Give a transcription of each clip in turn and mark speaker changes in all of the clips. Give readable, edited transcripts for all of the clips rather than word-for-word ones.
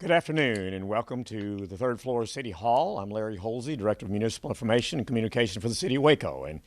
Speaker 1: Good afternoon and welcome to the third floor of City Hall. I'm Larry Holsey, Director of Municipal Information and Communication for the City of Waco. And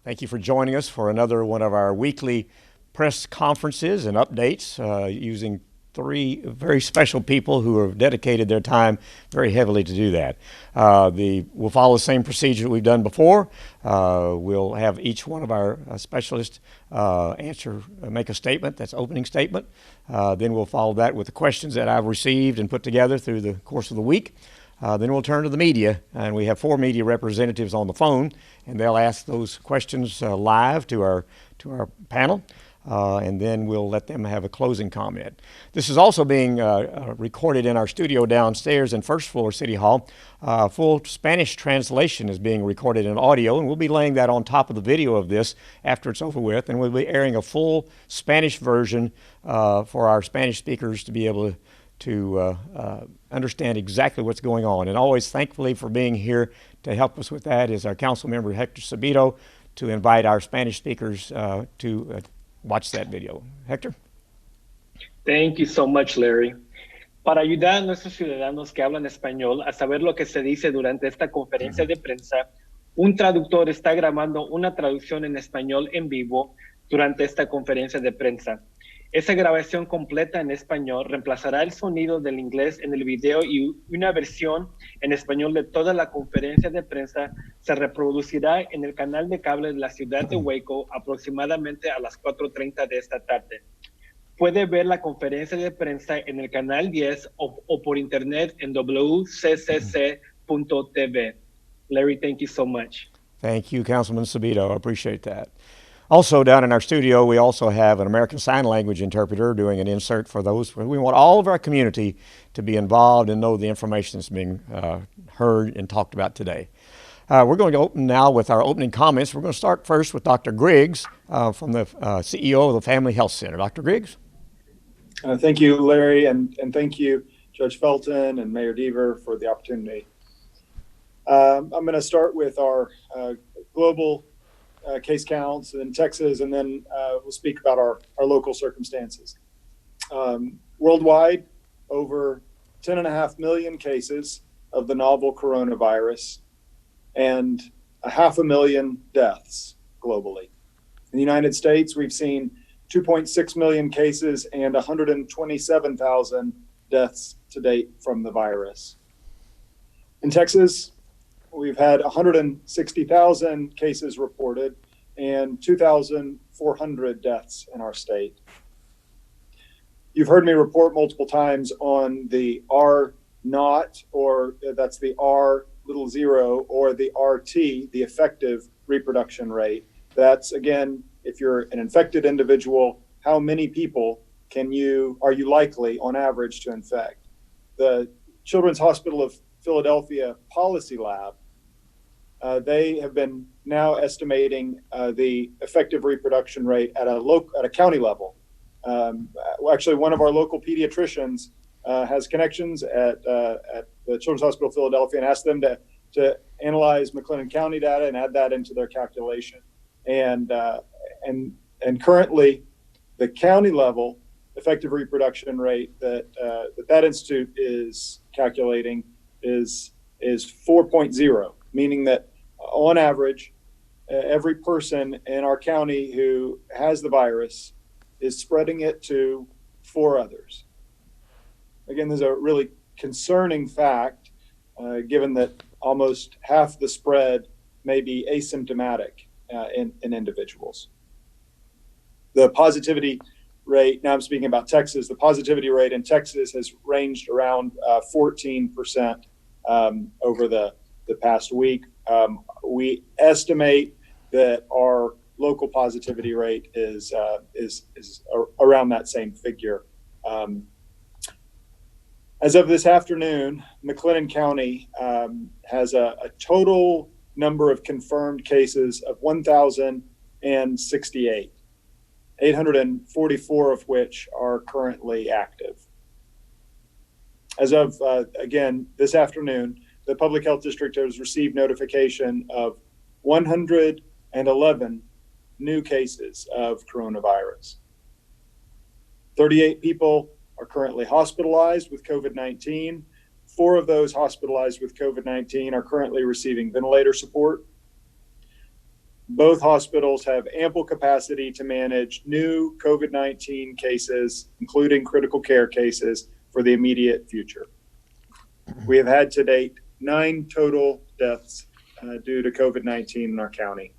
Speaker 1: thank you for joining us for another one of our weekly press conferences and updates using three very special people who have dedicated their time very heavily to do that. We'll follow the same procedure we've done before. We'll have each one of our specialists make a statement, that's opening statement. Then we'll follow that with the questions that I've received and put together through the course of the week. Then we'll turn to the media, and we have 4 media representatives on the phone, and they'll ask those questions live to our panel. And then we'll let them have a closing comment. This is also being recorded in our studio downstairs in first floor City Hall. Full Spanish translation is being recorded in audio, and we'll be laying that on top of the video of this after it's over with, and we'll be airing a full Spanish version for our Spanish speakers to be able to understand exactly what's going on. And always thankfully for being here to help us with that is our council member Hector Sabito to invite our Spanish speakers to watch that video. Hector?
Speaker 2: Thank you so much, Larry. Para ayudar a nuestros ciudadanos que hablan español a saber lo que se dice durante esta conferencia de prensa, un traductor está grabando una traducción en español en vivo durante esta conferencia de prensa. Esa grabación completa en español reemplazará el sonido del inglés en el video y una versión en español de toda la conferencia de prensa se reproducirá en el canal de cable de la ciudad de Waco aproximadamente a las 4:30 de esta tarde. Puede ver la conferencia de prensa en el canal 10 o por internet en wccc.tv. Larry, thank you so much.
Speaker 1: Thank you, Councilman Sabito. I appreciate that. Also, down in our studio, we also have an American Sign Language interpreter doing an insert for those. We want all of our community to be involved and know the information that's being heard and talked about today. We're going to open now with our opening comments. We're going to start first with Dr. Griggs from the CEO of the Family Health Center. Dr. Griggs?
Speaker 3: Thank you, Larry, and thank you, Judge Felton and Mayor Deaver, for the opportunity. I'm going to start with our global case counts in Texas, and then we'll speak about our local circumstances. Worldwide, over 10.5 million cases of the novel coronavirus and 500,000 deaths globally. In the United States, we've seen 2.6 million cases and 127,000 deaths to date from the virus. In Texas, we've had 160,000 cases reported and 2,400 deaths in our state. You've heard me report multiple times on the R naught, or that's the R little zero, or the RT, the effective reproduction rate. That's, again, if you're an infected individual, how many people are you likely on average to infect? The Children's Hospital of Philadelphia Policy Lab, they have been now estimating the effective reproduction rate at a county level. Actually, one of our local pediatricians has connections at the Children's Hospital of Philadelphia and asked them to analyze Mclennan County data and add that into their calculation. And currently, the county level effective reproduction rate that institute is calculating is 4.0, meaning that on average, every person in our county who has the virus is spreading it to 4 others. Again, there's a really concerning fact, given that almost half the spread may be asymptomatic in individuals. The positivity rate, now I'm speaking about Texas, the positivity rate in Texas has ranged around 14% over the past week. We estimate that our local positivity rate is around that same figure. As of this afternoon, Mclennan County has a total number of confirmed cases of 1,068, 844 of which are currently active. As of, again, this afternoon, the Public Health District has received notification of 111 new cases of coronavirus. 38 people are currently hospitalized with COVID-19. 4 of those hospitalized with COVID-19 are currently receiving ventilator support. Both hospitals have ample capacity to manage new COVID-19 cases, including critical care cases, for the immediate future. We have had to date 9 total deaths due to COVID-19 in our county.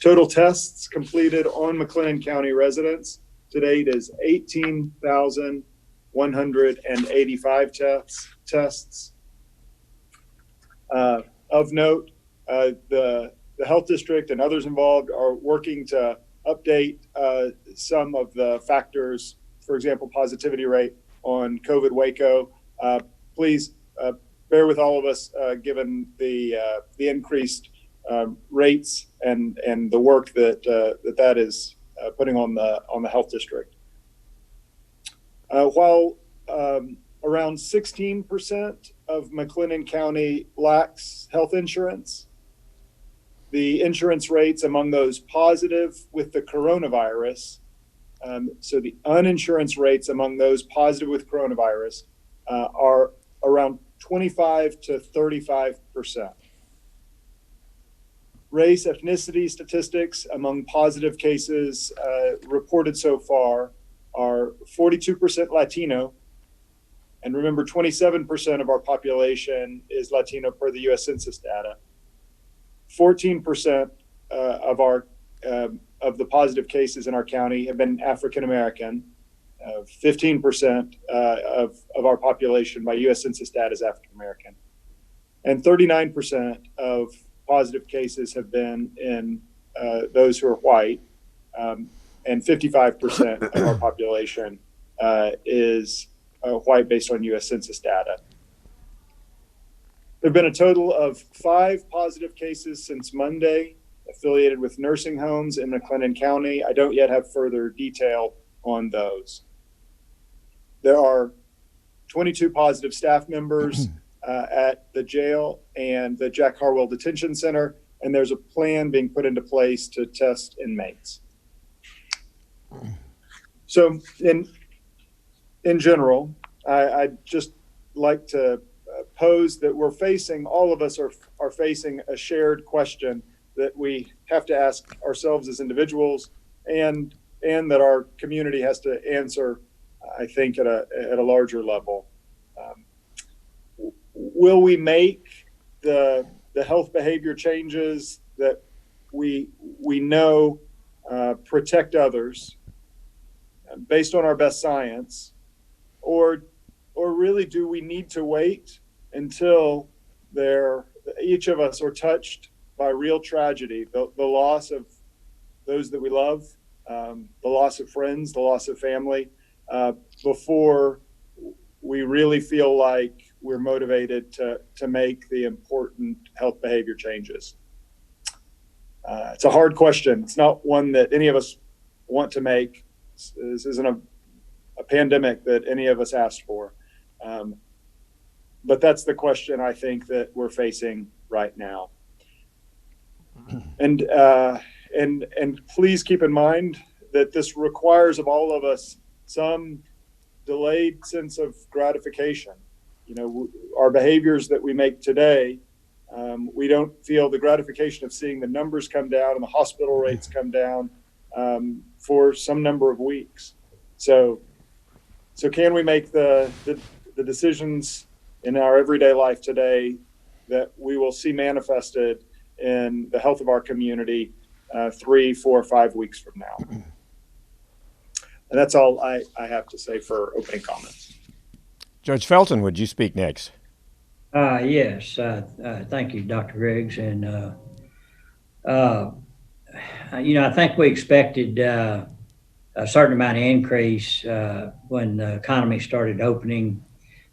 Speaker 3: Total tests completed on Mclennan County residents to date is 18,185 tests. Of note, the health district and others involved are working to update some of the factors, for example, positivity rate on COVID Waco. Please bear with all of us given the increased rates and the work that is putting on the health district. While around 16% of Mclennan County lacks health insurance, the insurance rates among those positive with the coronavirus, so the uninsurance rates among those positive with coronavirus are around 25 to 35%. Race, ethnicity statistics among positive cases reported so far are 42% Latino. And remember, 27% of our population is Latino per the U.S. Census data. 14% of the positive cases in our county have been African American. 15% of our population by U.S. Census data is African American. And 39% of positive cases have been in those who are white. And 55% of our population is white based on U.S. Census data. There have been a total of 5 positive cases since Monday affiliated with nursing homes in Mclennan County. I don't yet have further detail on those. There are 22 positive staff members at the jail and the Jack Harwell Detention Center, and there's a plan being put into place to test inmates. So in general, I'd just like to pose that all of us are facing a shared question that we have to ask ourselves as individuals and that our community has to answer, I think, at a larger level. Will we make the health behavior changes that we know protect others based on our best science, or really do we need to wait until each of us are touched by real tragedy, the loss of those that we love, the loss of friends, the loss of family, before we really feel like we're motivated to make the important health behavior changes? It's a hard question. It's not one that any of us want to make. This isn't a pandemic that any of us asked for. But that's the question I think that we're facing right now. And please keep in mind that this requires of all of us some delayed sense of gratification. Our behaviors that we make today, we don't feel the gratification of seeing the numbers come down and the hospital rates come down for some number of weeks. So can we make the decisions in our everyday life today that we will see manifested in the health of our community 3, 4, 5 weeks from now? And that's all I have to say for opening comments.
Speaker 1: Judge Felton, would you speak next?
Speaker 4: Yes. Thank you, Dr. Griggs. And, I think we expected a certain amount of increase when the economy started opening,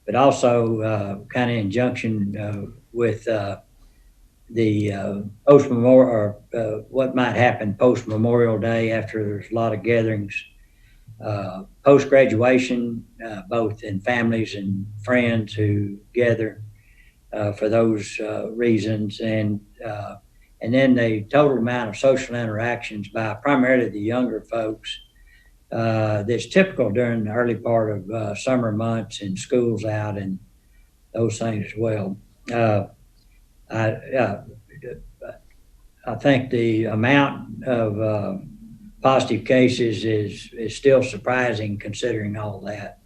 Speaker 4: but also kind of in conjunction with the post-memorial, or what might happen post-Memorial Day after there's a lot of gatherings. Post-graduation, both in families and friends who gather for those reasons, and then the total amount of social interactions by primarily the younger folks that's typical during the early part of summer months and schools out and those things as well. I think the amount of positive cases is still surprising considering all that,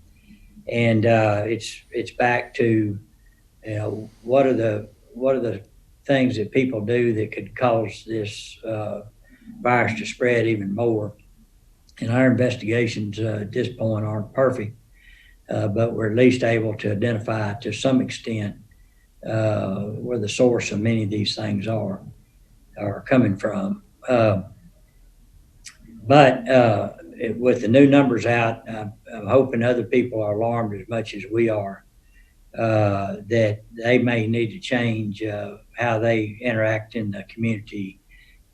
Speaker 4: and it's back to what are the things that people do that could cause this virus to spread even more. And our investigations at this point aren't perfect, but we're at least able to identify to some extent where the source of many of these things are coming from. But with the new numbers out, I'm hoping other people are alarmed as much as we are, that they may need to change how they interact in the community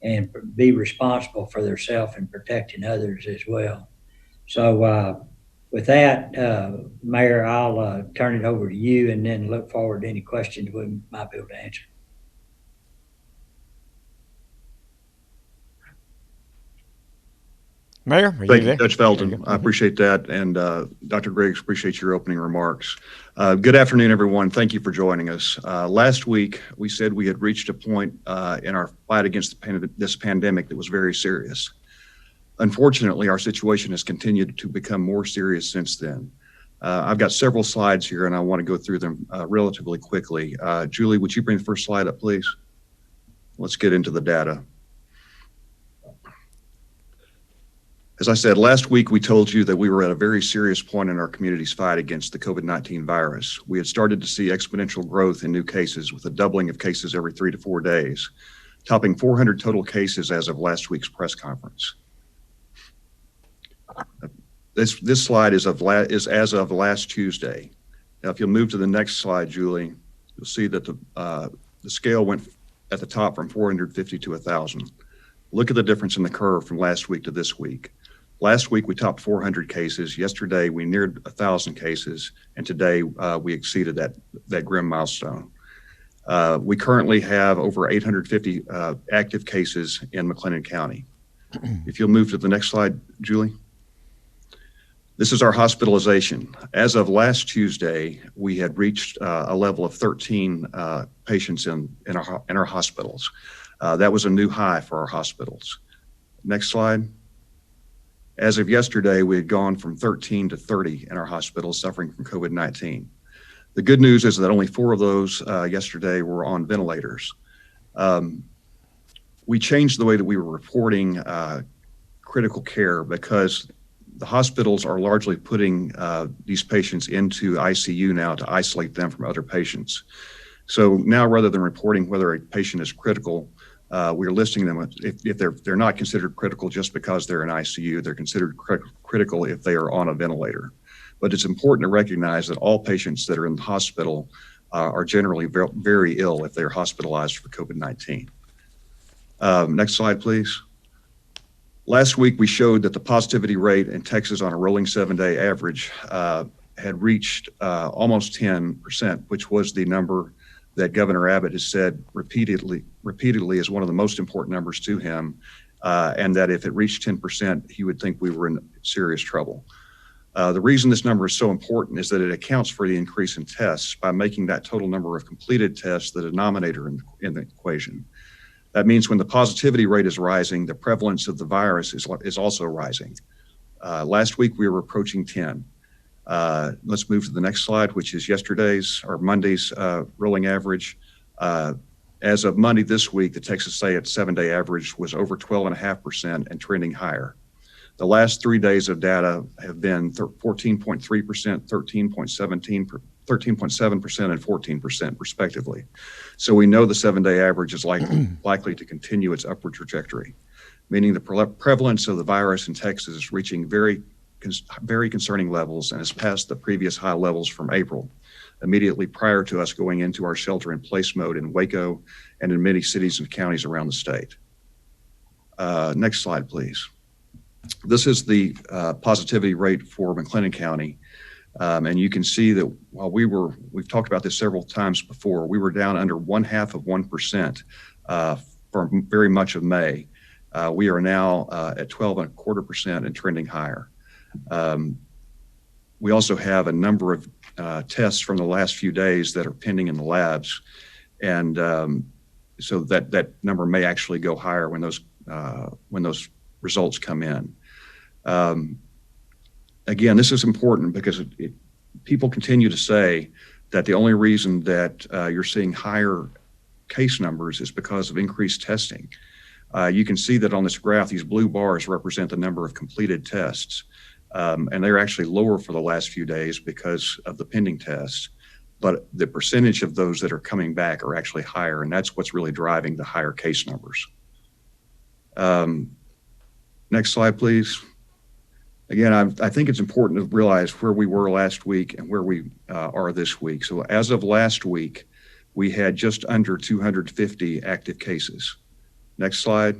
Speaker 4: and be responsible for themselves and protecting others as well. So with that, Mayor, I'll turn it over to you and then look forward to any questions we might be able to answer.
Speaker 1: Mayor,
Speaker 5: thank you, Judge Felton. I appreciate that. And Dr. Griggs, appreciate your opening remarks. Good afternoon, everyone. Thank you for joining us. Last week, we said we had reached a point in our fight against this pandemic that was very serious. Unfortunately, our situation has continued to become more serious since then. I've got several slides here, and I want to go through them relatively quickly. Julie, would you bring the first slide up, please? Let's get into the data. As I said, last week we told you that we were at a very serious point in our community's fight against the COVID-19 virus. We had started to see exponential growth in new cases with a doubling of cases every 3 to 4 days, topping 400 total cases as of last week's press conference. This slide is as of last Tuesday. Now, if you'll move to the next slide, Julie, you'll see that the scale went at the top from 450 to 1,000. Look at the difference in the curve from last week to this week. Last week, we topped 400 cases. Yesterday, we neared 1,000 cases. And today, we exceeded that grim milestone. We currently have over 850 active cases in Mclennan County. If you'll move to the next slide, Julie. This is our hospitalization. As of last Tuesday, we had reached a level of 13 patients in our hospitals. That was a new high for our hospitals. Next slide. As of yesterday, we had gone from 13 to 30 in our hospitals suffering from COVID-19. The good news is that only 4 of those yesterday were on ventilators. We changed the way that we were reporting critical care because the hospitals are largely putting these patients into ICU now to isolate them from other patients. So now, rather than reporting whether a patient is critical, we're listing them if they're not considered critical just because they're in ICU. They're considered critical if they are on a ventilator. But it's important to recognize that all patients that are in the hospital are generally very, very ill if they're hospitalized for COVID-19. Next slide, please. Last week, we showed that the positivity rate in Texas on a rolling 7-day average had reached almost 10%, which was the number that Governor Abbott has said repeatedly is one of the most important numbers to him, and that if it reached 10%, he would think we were in serious trouble. The reason this number is so important is that it accounts for the increase in tests by making that total number of completed tests the denominator in the equation. That means when the positivity rate is rising, the prevalence of the virus is also rising. Last week, we were approaching 10. Let's move to the next slide, which is Monday's rolling average. As of Monday this week, the Texas State 7-day average was over 12.5% and trending higher. The last 3 days of data have been 14.3%, 13.7%, and 14% respectively. So we know the 7-day average is likely to continue its upward trajectory, meaning the prevalence of the virus in Texas is reaching very concerning levels and has passed the previous high levels from April, immediately prior to us going into our shelter-in-place mode in Waco and in many cities and counties around the state. Next slide, please. This is the positivity rate for Mclennan County. And you can see that while we've talked about this several times before, we were down under 0.5% for very much of May. We are now at 12.25% and trending higher. We also have a number of tests from the last few days that are pending in the labs. And so that number may actually go higher when those results come in. Again, this is important because people continue to say that the only reason that you're seeing higher case numbers is because of increased testing. You can see that on this graph, these blue bars represent the number of completed tests. And they're actually lower for the last few days because of the pending tests. But the percentage of those that are coming back are actually higher, and that's what's really driving the higher case numbers. Next slide, please. Again, I think it's important to realize where we were last week and where we are this week. So as of last week, we had just under 250 active cases. Next slide.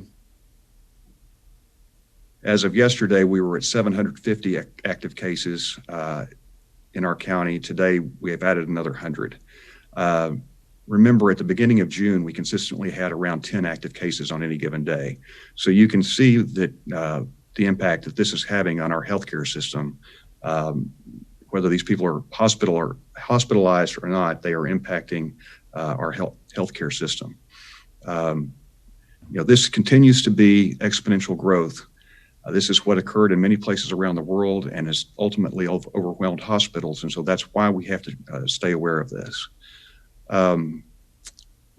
Speaker 5: As of yesterday, we were at 750 active cases in our county. Today, we have added another 100. Remember, at the beginning of June, we consistently had around 10 active cases on any given day. So you can see that the impact that this is having on our healthcare system, whether these people are hospitalized or not, they are impacting our healthcare system. This continues to be exponential growth. This is what occurred in many places around the world and has ultimately overwhelmed hospitals. And so that's why we have to stay aware of this. Two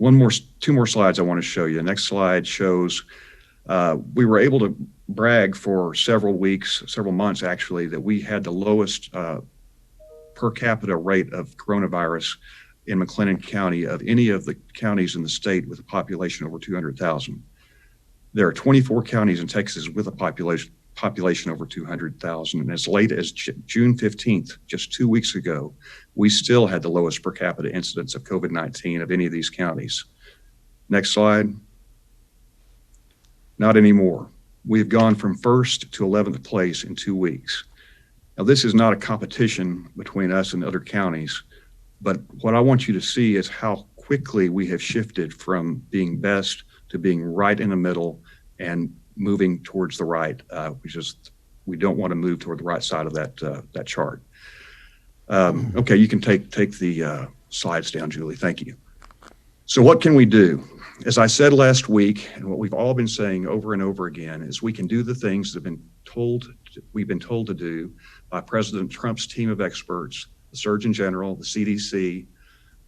Speaker 5: more slides I want to show you. The next slide shows we were able to brag for several weeks, several months actually, that we had the lowest per capita rate of coronavirus in Mclennan County of any of the counties in the state with a population over 200,000. There are 24 counties in Texas with a population over 200,000. And as late as June 15th, just 2 weeks ago, we still had the lowest per capita incidence of COVID-19 of any of these counties. Next slide. Not anymore. We've gone from 1st to 11th place in 2 weeks. Now, this is not a competition between us and other counties, but what I want you to see is how quickly we have shifted from being best to being right in the middle and moving towards the right. We don't want to move toward the right side of that chart. Okay, you can take the slides down, Julie. Thank you. So what can we do? As I said last week, and what we've all been saying over and over again, is we can do the things that we've been told to do by President Trump's team of experts, the Surgeon General, the CDC,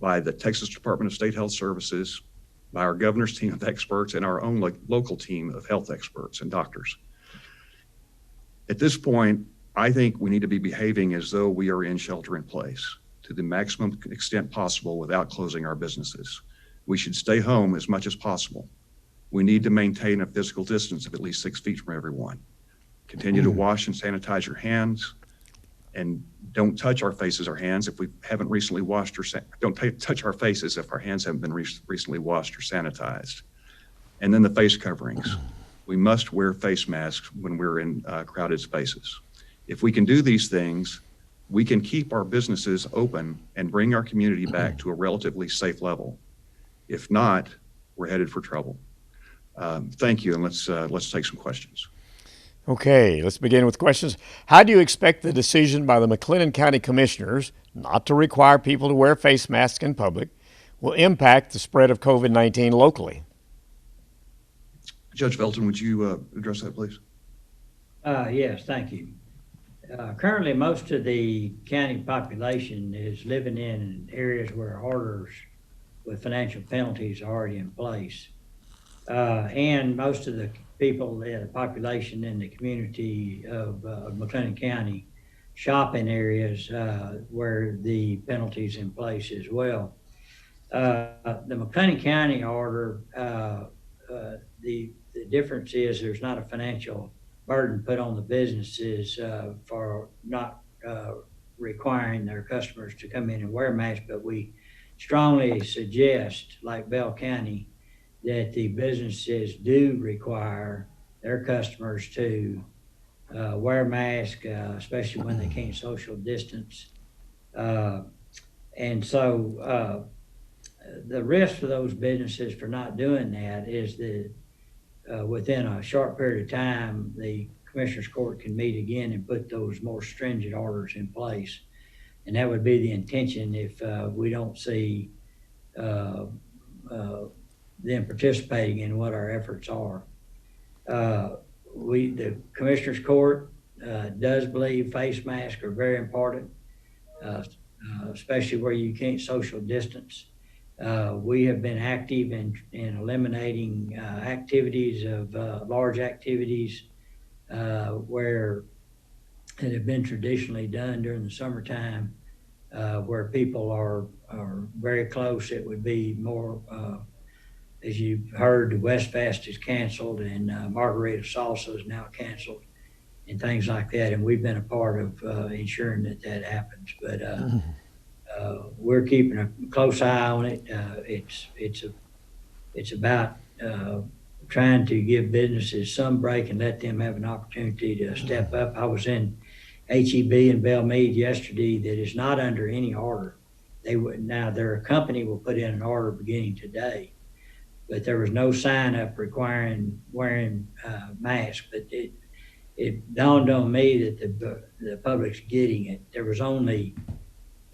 Speaker 5: by the Texas Department of State Health Services, by our governor's team of experts, and our own local team of health experts and doctors. At this point, I think we need to be behaving as though we are in shelter in place to the maximum extent possible without closing our businesses. We should stay home as much as possible. We need to maintain a physical distance of at least 6 feet from everyone. Continue to wash and sanitize your hands, and don't touch our faces or hands if we haven't recently washed, or don't touch our faces if our hands haven't been recently washed or sanitized. And then the face coverings. We must wear face masks when we're in crowded spaces. If we can do these things, we can keep our businesses open and bring our community back to a relatively safe level. If not, we're headed for trouble. Thank you, and let's take some questions.
Speaker 1: Okay, let's begin with questions. How do you expect the decision by the Mclennan County Commissioners not to require people to wear face masks in public will impact the spread of COVID-19 locally?
Speaker 5: Judge Felton, would you address that, please?
Speaker 4: Yes, thank you. Currently, most of the county population is living in areas where orders with financial penalties are already in place. And most of the people, the population in the community of Mclennan County shop in areas where the penalties in place as well. The Mclennan County order, the difference is there's not a financial burden put on the businesses for not requiring their customers to come in and wear masks, but we strongly suggest, like Bell County, that the businesses do require their customers to wear masks, especially when they can't social distance. And so the risk for those businesses for not doing that is that within a short period of time, the Commissioners Court can meet again and put those more stringent orders in place. And that would be the intention if we don't see them participating in what our efforts are. The Commissioners Court does believe face masks are very important, especially where you can't social distance. We have been active in eliminating activities of large activities where it have been traditionally done during the summertime, where people are very close. It would be more, as you've heard, the West Fest is canceled and Margarita Salsa is now canceled and things like that. And we've been a part of ensuring that happens. But we're keeping a close eye on it. It's about trying to give businesses some break and let them have an opportunity to step up. I was in HEB in Belmead yesterday that is not under any order. Now their company will put in an order beginning today, but there was no sign up requiring wearing masks. But it dawned on me that the public's getting it. There was only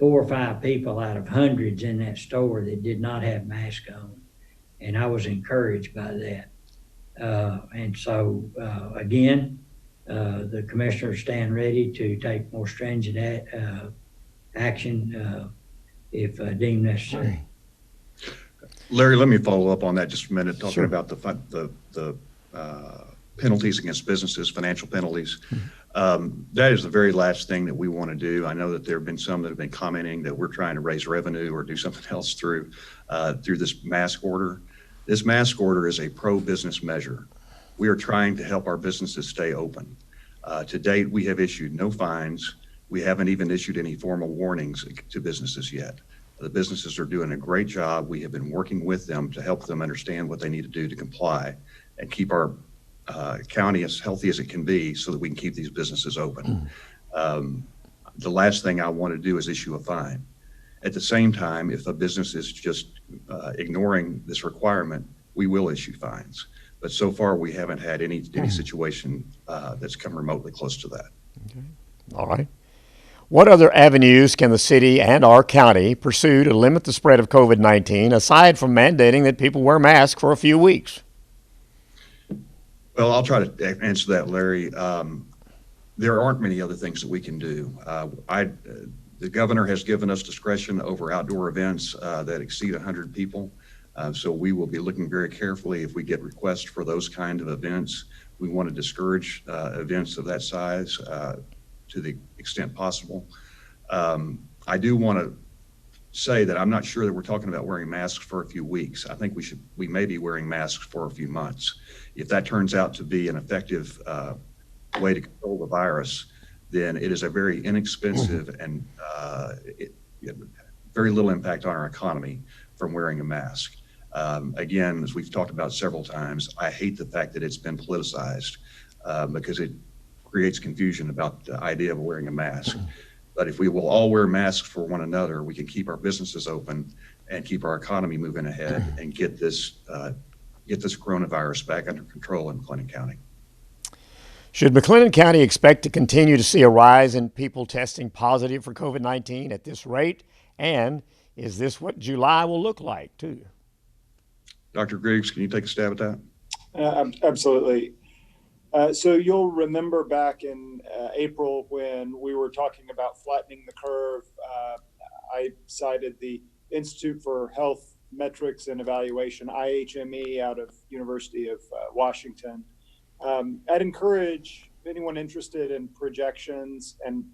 Speaker 4: 4 or 5 people out of hundreds in that store that did not have masks on, and I was encouraged by that. And so again, the commissioners stand ready to take more stringent action if deemed necessary.
Speaker 5: Larry, let me follow up on that just a minute, talking
Speaker 1: Sure.
Speaker 5: about the penalties against businesses, financial penalties. That is the very last thing that we want to do. I know that there have been some that have been commenting that we're trying to raise revenue or do something else through this mask order. This mask order is a pro-business measure. We are trying to help our businesses stay open. To date, we have issued no fines. We haven't even issued any formal warnings to businesses yet. The businesses are doing a great job. We have been working with them to help them understand what they need to do to comply and keep our county as healthy as it can be so that we can keep these businesses open. The last thing I want to do is issue a fine. At the same time, if a business is just ignoring this requirement, we will issue fines. But so far, we haven't had any situation that's come remotely close to that.
Speaker 1: Okay. All right. What other avenues can the city and our county pursue to limit the spread of COVID-19 aside from mandating that people wear masks for a few weeks?
Speaker 5: Well, I'll try to answer that, Larry. There aren't many other things that we can do. The governor has given us discretion over outdoor events that exceed 100 people. So we will be looking very carefully if we get requests for those kind of events. We want to discourage events of that size to the extent possible. I do want to say that I'm not sure that we're talking about wearing masks for a few weeks. I think we may be wearing masks for a few months. If that turns out to be an effective way to control the virus, then it is a very inexpensive and very little impact on our economy from wearing a mask. Again, as we've talked about several times, I hate the fact that it's been politicized because it creates confusion about the idea of wearing a mask. But if we will all wear masks for one another, we can keep our businesses open and keep our economy moving ahead and get this coronavirus back under control in Mclennan County.
Speaker 1: Should Mclennan County expect to continue to see a rise in people testing positive for COVID-19 at this rate? And is this what July will look like, too?
Speaker 5: Dr. Griggs, can you take a stab at that?
Speaker 3: Absolutely. So you'll remember back in April when we were talking about flattening the curve, I cited the Institute for Health Metrics and Evaluation, IHME, out of University of Washington. I'd encourage anyone interested in projections and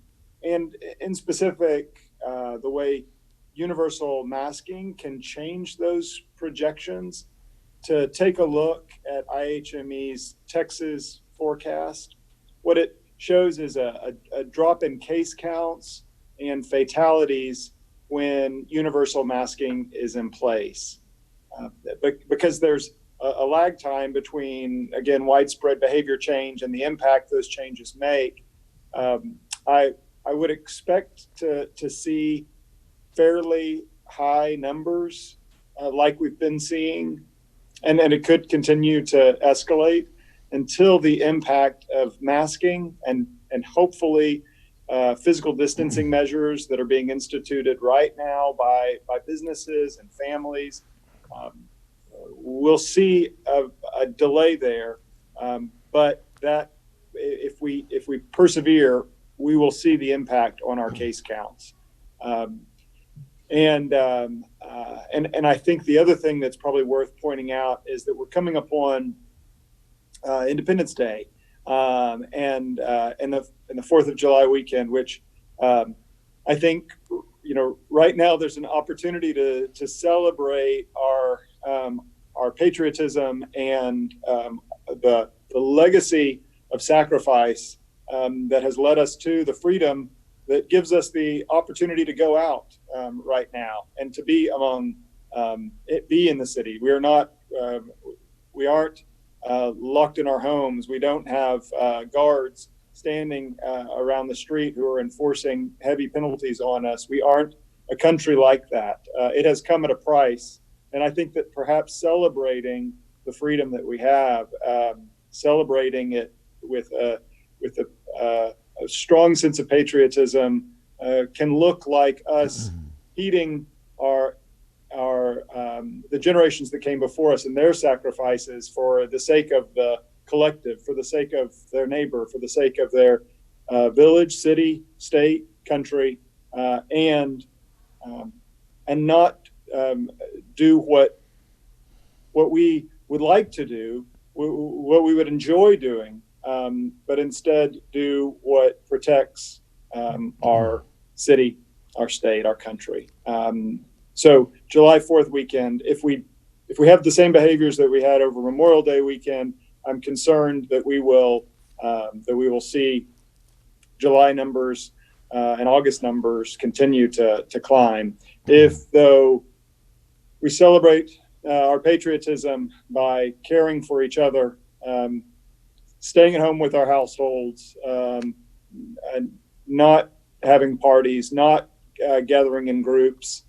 Speaker 3: in specific the way universal masking can change those projections to take a look at IHME's Texas forecast. What it shows is a drop in case counts and fatalities when universal masking is in place. Because there's a lag time between, again, widespread behavior change and the impact those changes make, I would expect to see fairly high numbers like we've been seeing, and it could continue to escalate. until the impact of masking and hopefully physical distancing measures that are being instituted right now by businesses and families. We'll see a delay there, but that if we persevere, we will see the impact on our case counts. And I think the other thing that's probably worth pointing out is that we're coming up on Independence Day and the 4th of July weekend, which I think, right now there's an opportunity to celebrate our patriotism and the legacy of sacrifice that has led us to the freedom that gives us the opportunity to go out right now and to be among be in the city. We aren't locked in our homes. We don't have guards standing around the street who are enforcing heavy penalties on us. We aren't a country like that. It has come at a price. And I think that perhaps celebrating the freedom that we have, celebrating it with a strong sense of patriotism, can look like us heeding the generations that came before us and their sacrifices for the sake of the collective, for the sake of their neighbor, for the sake of their village, city, state, country, and not do what we would like to do, what we would enjoy doing, but instead do what protects our city, our state, our country. So July 4th weekend, if we have the same behaviors that we had over Memorial Day weekend, I'm concerned that we will see July numbers and August numbers continue to climb. If, though, we celebrate our patriotism by caring for each other, staying at home with our households, and not having parties, not gathering in groups,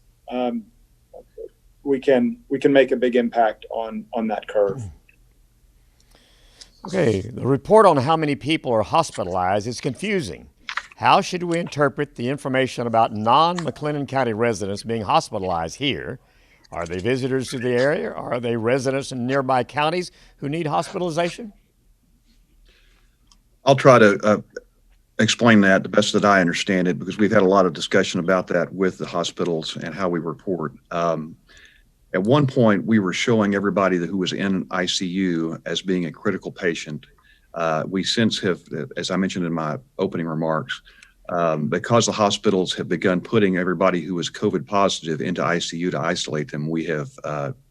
Speaker 3: we can make a big impact on that curve.
Speaker 1: Okay, the report on how many people are hospitalized is confusing. How should we interpret the information about non-Mclennan County residents being hospitalized here? Are they visitors to the area? Are they residents in nearby counties who need hospitalization?
Speaker 5: I'll try to explain that the best that I understand it, because we've had a lot of discussion about that with the hospitals and how we report. At one point, we were showing everybody who was in ICU as being a critical patient. We since have, as I mentioned in my opening remarks, because the hospitals have begun putting everybody who was COVID positive into ICU to isolate them, we have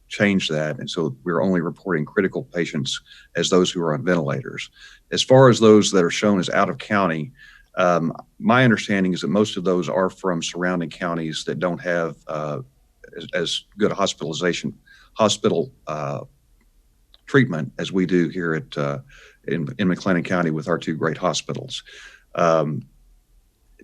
Speaker 5: changed that. And so we're only reporting critical patients as those who are on ventilators. As far as those that are shown as out of county, my understanding is that most of those are from surrounding counties that don't have as good a hospital treatment as we do here in Mclennan County with our two great hospitals.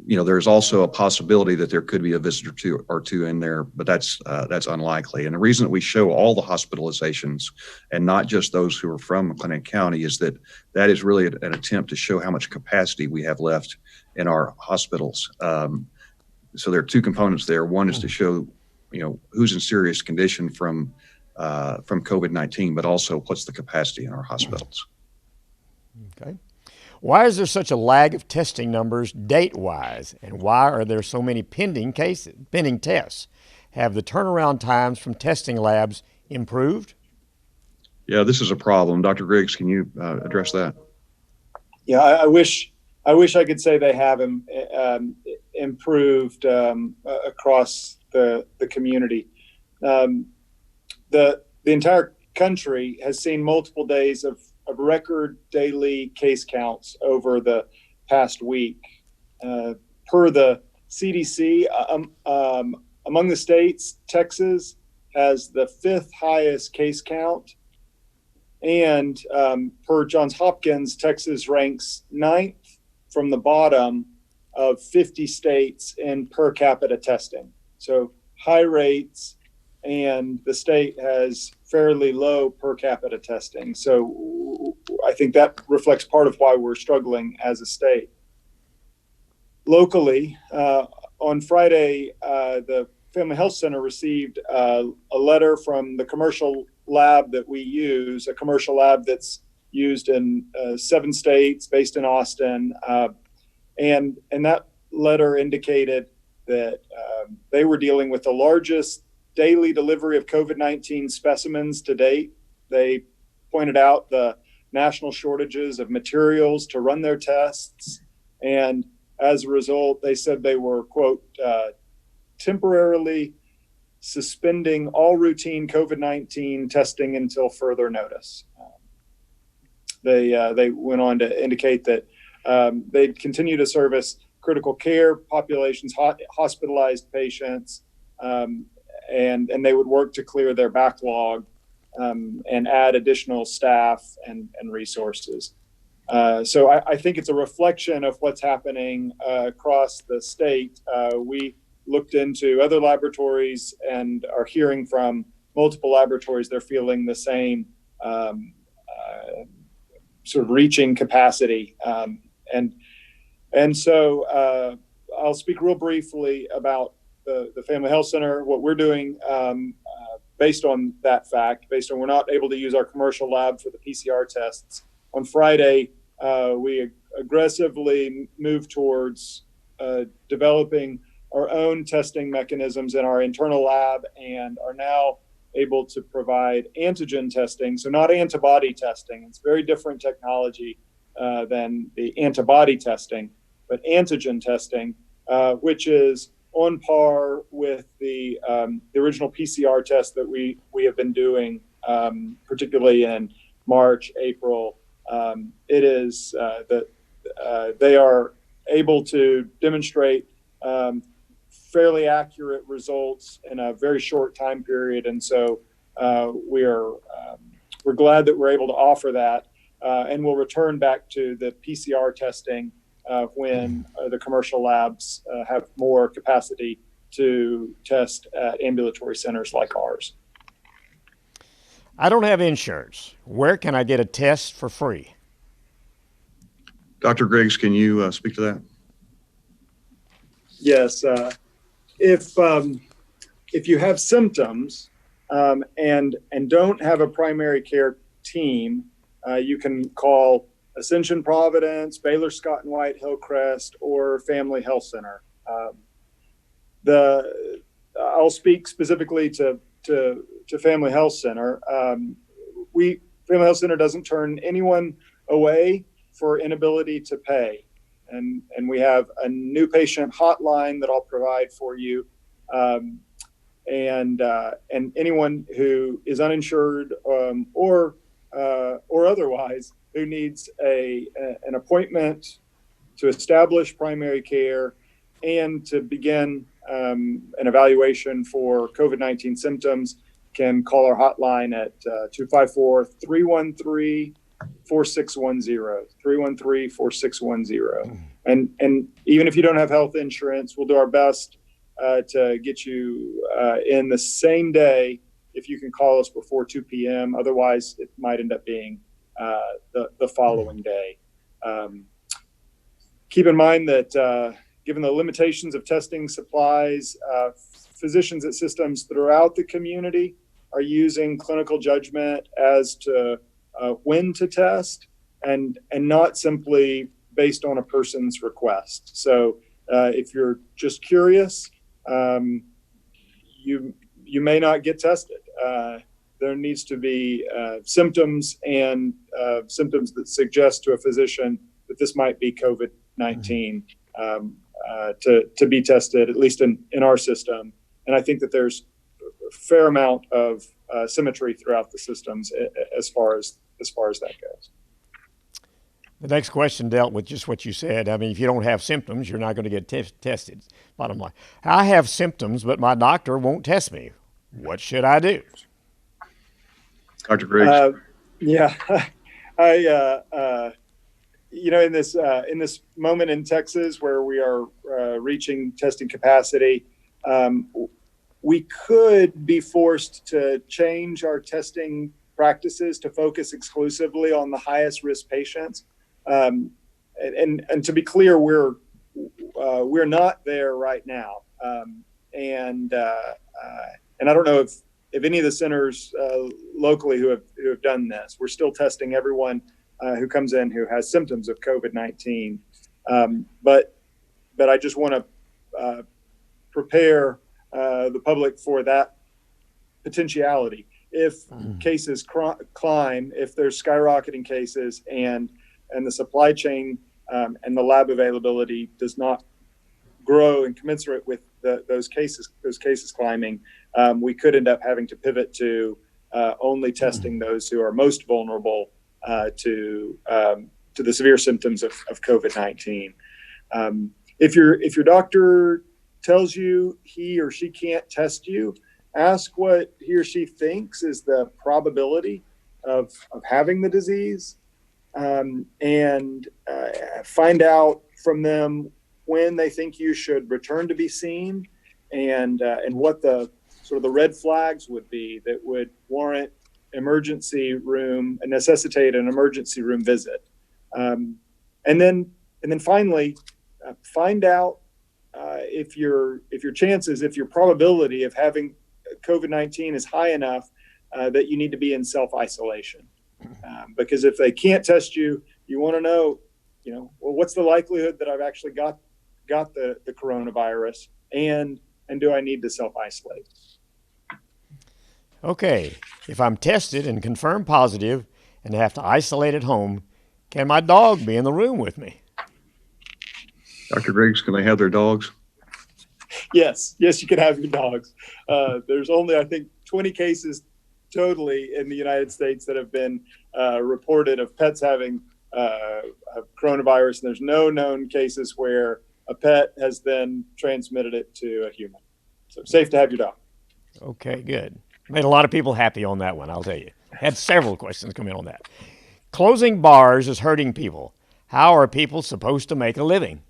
Speaker 5: There's also a possibility that there could be a visitor or two in there, but that's unlikely. And the reason that we show all the hospitalizations and not just those who are from Mclennan County is that is really an attempt to show how much capacity we have left in our hospitals. So there are two components there. One is to show, who's in serious condition from COVID-19, but also what's the capacity in our hospitals.
Speaker 1: Okay. Why is there such a lag of testing numbers date-wise, and why are there so many pending tests? Have the turnaround times from testing labs improved?
Speaker 5: Yeah, this is a problem. Dr. Griggs, can you address that?
Speaker 3: Yeah, I wish I could say they have improved across the community. The entire country has seen multiple days of record daily case counts over the past week. Per the CDC, among the states, Texas has the 5th highest case count. And per Johns Hopkins, Texas ranks 9th from the bottom of 50 states in per capita testing. So high rates, and the state has fairly low per capita testing. So I think that reflects part of why we're struggling as a state. Locally, on Friday, the Family Health Center received a letter from the commercial lab that we use, a commercial lab that's used in 7 states, based in Austin, and that letter indicated that they were dealing with the largest daily delivery of COVID-19 specimens to date. They pointed out the national shortages of materials to run their tests, and as a result, they said they were, quote, temporarily suspending all routine COVID-19 testing until further notice. They went on to indicate that they'd continue to service critical care populations, hospitalized patients, and they would work to clear their backlog and add additional staff and resources. So I think it's a reflection of what's happening across the state. We looked into other laboratories and are hearing from multiple laboratories they're feeling the same sort of reaching capacity. And so I'll speak real briefly about the Family Health Center, what we're doing based on that fact, based on we're not able to use our commercial lab for the PCR tests. On Friday, we aggressively moved towards developing our own testing mechanisms in our internal lab and are now able to provide antigen testing. So not antibody testing. It's very different technology than the antibody testing, but antigen testing, which is on par with the original PCR test that we have been doing, particularly in March, April. It is that they are able to demonstrate fairly accurate results in a very short time period, and so we're glad that we're able to offer that, and we'll return back to the PCR testing when the commercial labs have more capacity to test at ambulatory centers like ours.
Speaker 1: I don't have insurance. Where can I get a test for free?
Speaker 5: Dr. Griggs, can you speak to that?
Speaker 3: Yes. If you have symptoms and don't have a primary care team, you can call Ascension Providence, Baylor Scott and White Hillcrest, or Family Health Center. I'll speak specifically to Family Health Center. Family Health Center doesn't turn anyone away for inability to pay. And we have a new patient hotline that I'll provide for you. And anyone who is uninsured or otherwise who needs an appointment to establish primary care and to begin an evaluation for COVID-19 symptoms can call our hotline at 254-313-4610, 313-4610. And even if you don't have health insurance, we'll do our best to get you in the same day if you can call us before 2 p.m. Otherwise, it might end up being the following day. Keep in mind that given the limitations of testing supplies, physicians at systems throughout the community are using clinical judgment as to when to test and not simply based on a person's request. So if you're just curious, you may not get tested. There needs to be symptoms and symptoms that suggest to a physician that this might be COVID-19 to be tested, at least in our system. And I think that there's a fair amount of symmetry throughout the systems as far as that goes.
Speaker 1: The next question dealt with just what you said. I mean, if you don't have symptoms, you're not going to get tested. Bottom line. I have symptoms, but my doctor won't test me. What should I do?
Speaker 5: Dr. Griggs?
Speaker 3: Yeah, in this moment in Texas where we are reaching testing capacity, we could be forced to change our testing practices to focus exclusively on the highest risk patients. And to be clear, we're not there right now. And I don't know if any of the centers locally who have done this. We're still testing everyone who comes in who has symptoms of COVID-19. But I just want to prepare the public for that potentiality. If cases climb, if there's skyrocketing cases, and the supply chain and the lab availability does not grow and commensurate with those cases climbing, we could end up having to pivot to only testing those who are most vulnerable to the severe symptoms of COVID-19. If your doctor tells you he or she can't test you, ask what he or she thinks is the probability of having the disease, and find out from them when they think you should return to be seen, and what the sort of the red flags would be that would warrant necessitate an emergency room visit. And then finally, find out if your probability of having COVID-19 is high enough that you need to be in self-isolation. Because if they can't test you, you want to know, well, what's the likelihood that I've actually got the coronavirus, and do I need to self-isolate?
Speaker 1: Okay, if I'm tested and confirmed positive and have to isolate at home, can my dog be in the room with me?
Speaker 5: Dr. Griggs, can they have their dogs?
Speaker 3: Yes, you can have your dogs. There's only, I think, 20 cases totally in the United States that have been reported of pets having coronavirus, and there's no known cases where a pet has then transmitted it to a human. So safe to have your dog.
Speaker 1: Okay, good. Made a lot of people happy on that one, I'll tell you. Had several questions come in on that. Closing bars is hurting people. How are people supposed to make a living?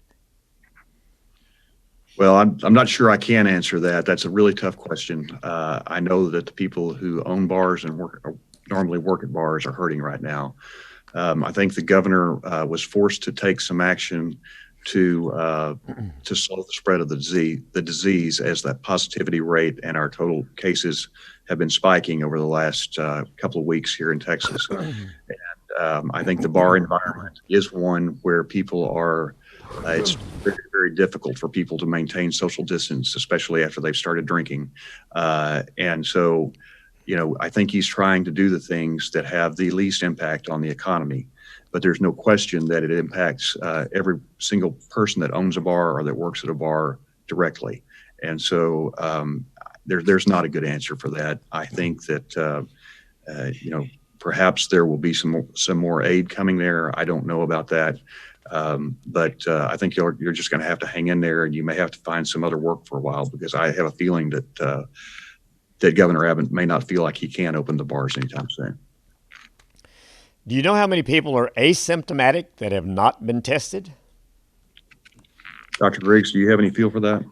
Speaker 5: Well, I'm not sure I can answer that. That's a really tough question. I know that the people who own bars and normally work at bars are hurting right now. I think the governor was forced to take some action to slow the spread of the disease, as that positivity rate and our total cases have been spiking over the last couple of weeks here in Texas. And I think the bar environment is one where people are. It's very, very difficult for people to maintain social distance, especially after they've started drinking. And so, I think he's trying to do the things that have the least impact on the economy. But there's no question that it impacts every single person that owns a bar or that works at a bar directly. And so there's not a good answer for that. I think that, perhaps there will be some more aid coming there. I don't know about that. But I think you're just going to have to hang in there, and you may have to find some other work for a while, because I have a feeling that Governor Abbott may not feel like he can open the bars anytime soon.
Speaker 1: Do you know how many people are asymptomatic that have not been tested?
Speaker 5: Dr. Griggs, do you have any feel for that?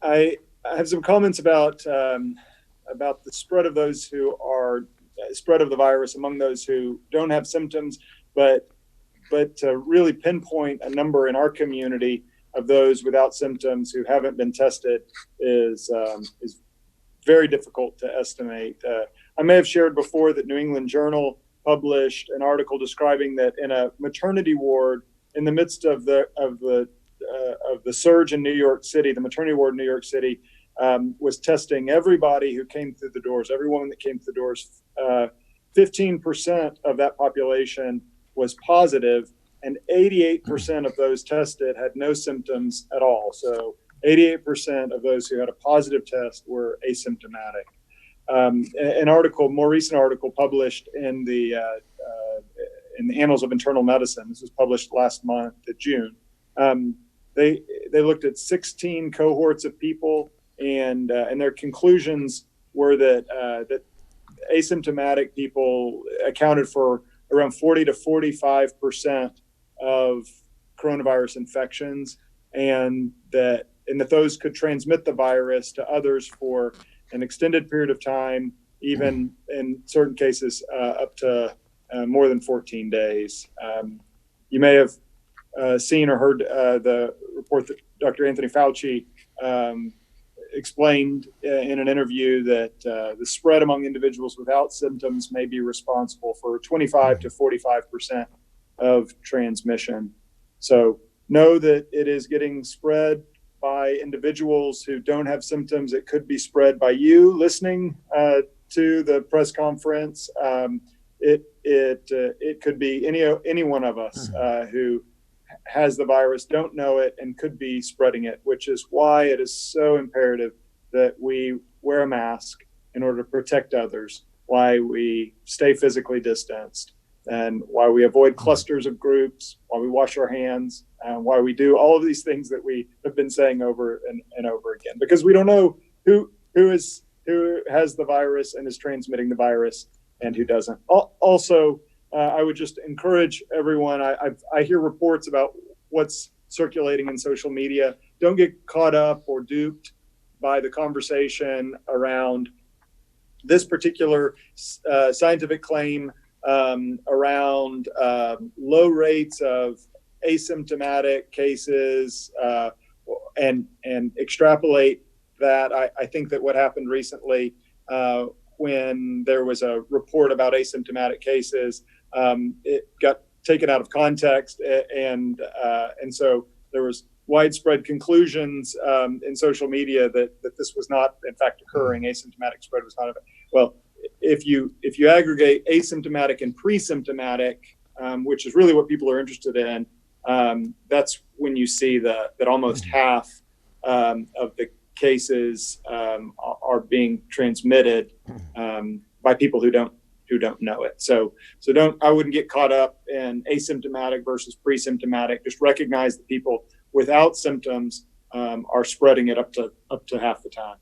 Speaker 3: I have some comments about the spread of spread of the virus among those who don't have symptoms, but to really pinpoint a number in our community of those without symptoms who haven't been tested is very difficult to estimate. I may have shared before that New England Journal published an article describing that in a maternity ward in the midst of the surge in New York City, the maternity ward in New York City was testing everybody who came through the doors, every woman that came through the doors. 15% of that population was positive, and 88% of those tested had no symptoms at all. So 88% of those who had a positive test were asymptomatic. More recent article published in the Annals of Internal Medicine. This was published last month in June. They looked at 16 cohorts of people, and their conclusions were that asymptomatic people accounted for around 40 to 45% of coronavirus infections, and that those could transmit the virus to others for an extended period of time, even in certain cases up to more than 14 days. You may have seen or heard the report that Dr. Anthony Fauci explained in an interview that the spread among individuals without symptoms may be responsible for 25 to 45% of transmission. So know that it is getting spread by individuals who don't have symptoms. It could be spread by you listening to the press conference. It could be any one of us who has the virus, don't know it, and could be spreading it, which is why it is so imperative that we wear a mask in order to protect others, why we stay physically distanced, and why we avoid clusters of groups, why we wash our hands, and why we do all of these things that we have been saying over and over again, because we don't know who has the virus and is transmitting the virus and who doesn't. Also, I would just encourage everyone. I hear reports about what's circulating in social media. Don't get caught up or duped by the conversation around this particular scientific claim around low rates of asymptomatic cases and extrapolate that. I think that what happened recently when there was a report about asymptomatic cases, it got taken out of context, and so there was widespread conclusions in social media that this was not in fact occurring. Asymptomatic spread was not. Well, if you aggregate asymptomatic and pre-symptomatic, which is really what people are interested in, that's when you see that almost half of the cases are being transmitted by people who don't know it. So I wouldn't get caught up in asymptomatic versus pre-symptomatic. Just recognize that people without symptoms are spreading it up to half the time.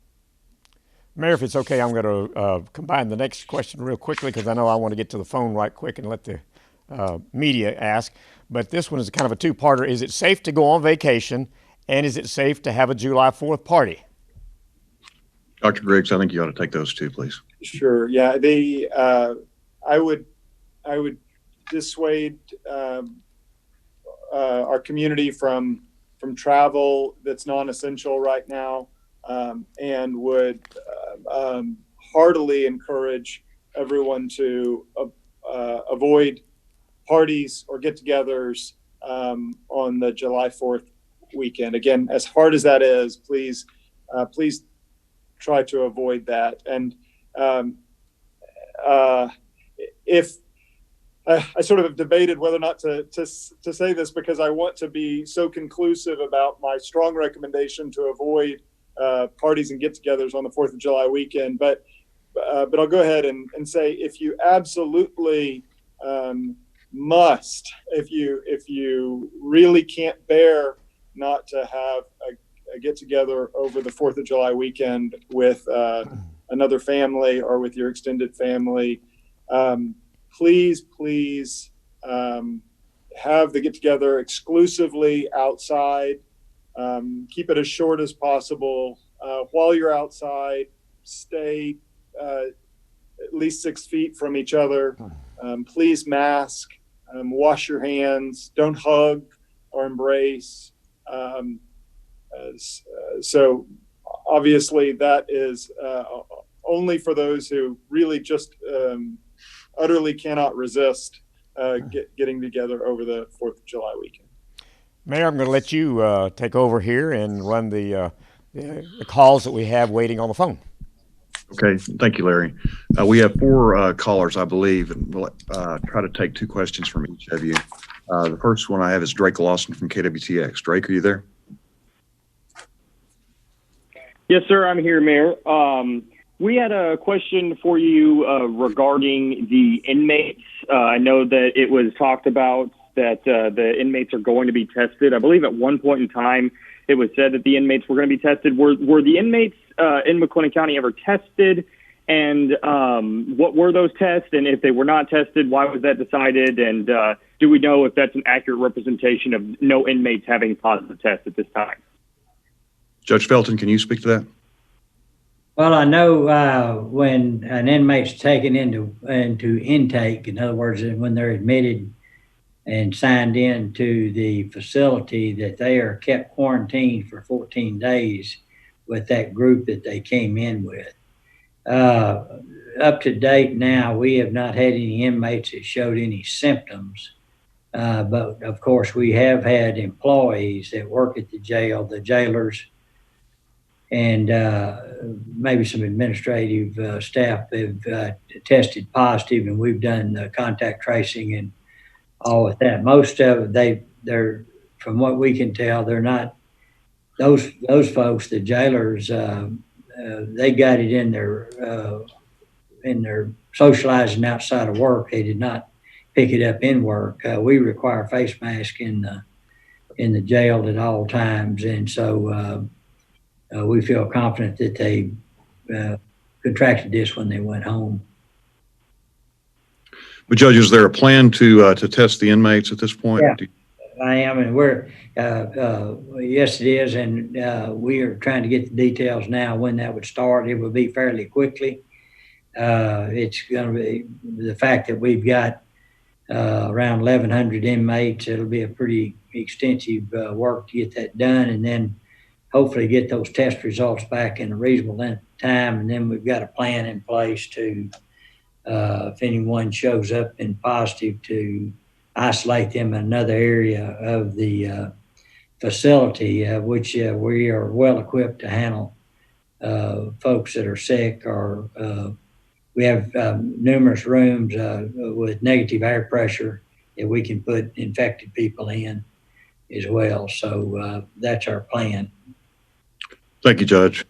Speaker 1: Mayor, if it's okay, I'm going to combine the next question real quickly because I know I want to get to the phone right quick and let the media ask. But this one is kind of a two-parter. Is it safe to go on vacation, and is it safe to have a July 4th party?
Speaker 5: Dr. Griggs, I think you ought to take those two, please.
Speaker 3: Sure. Yeah. I would dissuade our community from travel that's non-essential right now, and would heartily encourage everyone to avoid parties or get-togethers on the July 4th weekend. Again, as hard as that is, please try to avoid that. And if I sort of have debated whether or not to say this, because I want to be so conclusive about my strong recommendation to avoid parties and get-togethers on the 4th of July weekend. But I'll go ahead and say, if you absolutely must, if you really can't bear not to have a get-together over the 4th of July weekend with another family or with your extended family, please have the get-together exclusively outside. Keep it as short as possible. While you're outside, stay at least 6 feet from each other. Please mask, wash your hands, don't hug or embrace. So obviously that is only for those who really just utterly cannot resist getting together over the 4th of July weekend.
Speaker 1: Mayor, I'm going to let you take over here and run the calls that we have waiting on the phone.
Speaker 5: Okay, thank you, Larry. We have 4 callers, I believe, and we'll try to take 2 questions from each of you. The first one I have is Drake Lawson from KWTX. Drake, are you there?
Speaker 6: Yes, sir, I'm here, Mayor. We had a question for you regarding the inmates. I know that it was talked about that the inmates are going to be tested. I believe at one point in time it was said that the inmates were going to be tested. Were the inmates in Mclennan County ever tested? And what were those tests? And if they were not tested, why was that decided? And do we know if that's an accurate representation of no inmates having positive tests at this time?
Speaker 5: Judge Felton, can you speak to that?
Speaker 4: Well, I know when an inmate's taken into intake, in other words, when they're admitted and signed into the facility, that they are kept quarantined for 14 days with that group that they came in with. Up to date now, we have not had any inmates that showed any symptoms. But of course, we have had employees that work at the jail, the jailers, and maybe some administrative staff have tested positive, and we've done contact tracing and all of that. Most of it, they're from what we can tell, they're not those folks. The jailers, they got it in their socializing outside of work. They did not pick it up in work. We require face mask in the jail at all times, and so we feel confident that they contracted this when they went home.
Speaker 5: But Judge, is there a plan to test the inmates at this point?
Speaker 4: Yeah. I am, and we're yes, it is, and we are trying to get the details now when that would start. It will be fairly quickly. It's going to be the fact that we've got around 1,100 inmates. It'll be a pretty extensive work to get that done, and then hopefully get those test results back in a reasonable length of time. And then we've got a plan in place to, if anyone shows up and positive, to isolate them in another area of the facility, which we are well equipped to handle folks that are sick, or we have numerous rooms with negative air pressure that we can put infected people in as well. So that's our plan.
Speaker 5: Thank you, Judge.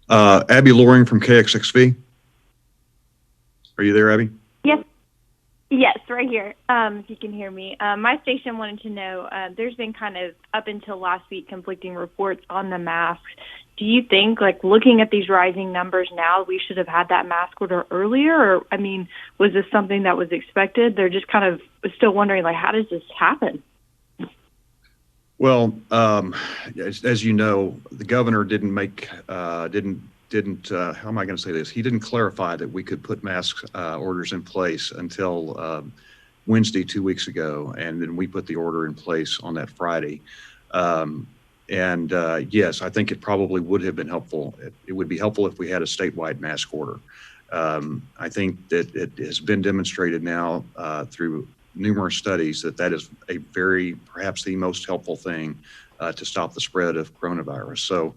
Speaker 5: Abby Loring from KXXV. Are you there, Abby?
Speaker 7: Yes, right here. If you can hear me. My station wanted to know, there's been kind of, up until last week, conflicting reports on the masks. Do you think, like, looking at these rising numbers now, we should have had that mask order earlier? Or, I mean, was this something that was expected? They're just kind of still wondering, like, how does this happen?
Speaker 5: Well, as you know, the governor didn't make, how am I going to say this? He didn't clarify that we could put mask orders in place until Wednesday, 2 weeks ago. And then we put the order in place on that Friday. Yes, I think it probably would have been helpful. It would be helpful if we had a statewide mask order. I think that it has been demonstrated now through numerous studies that is a perhaps the most helpful thing to stop the spread of coronavirus. So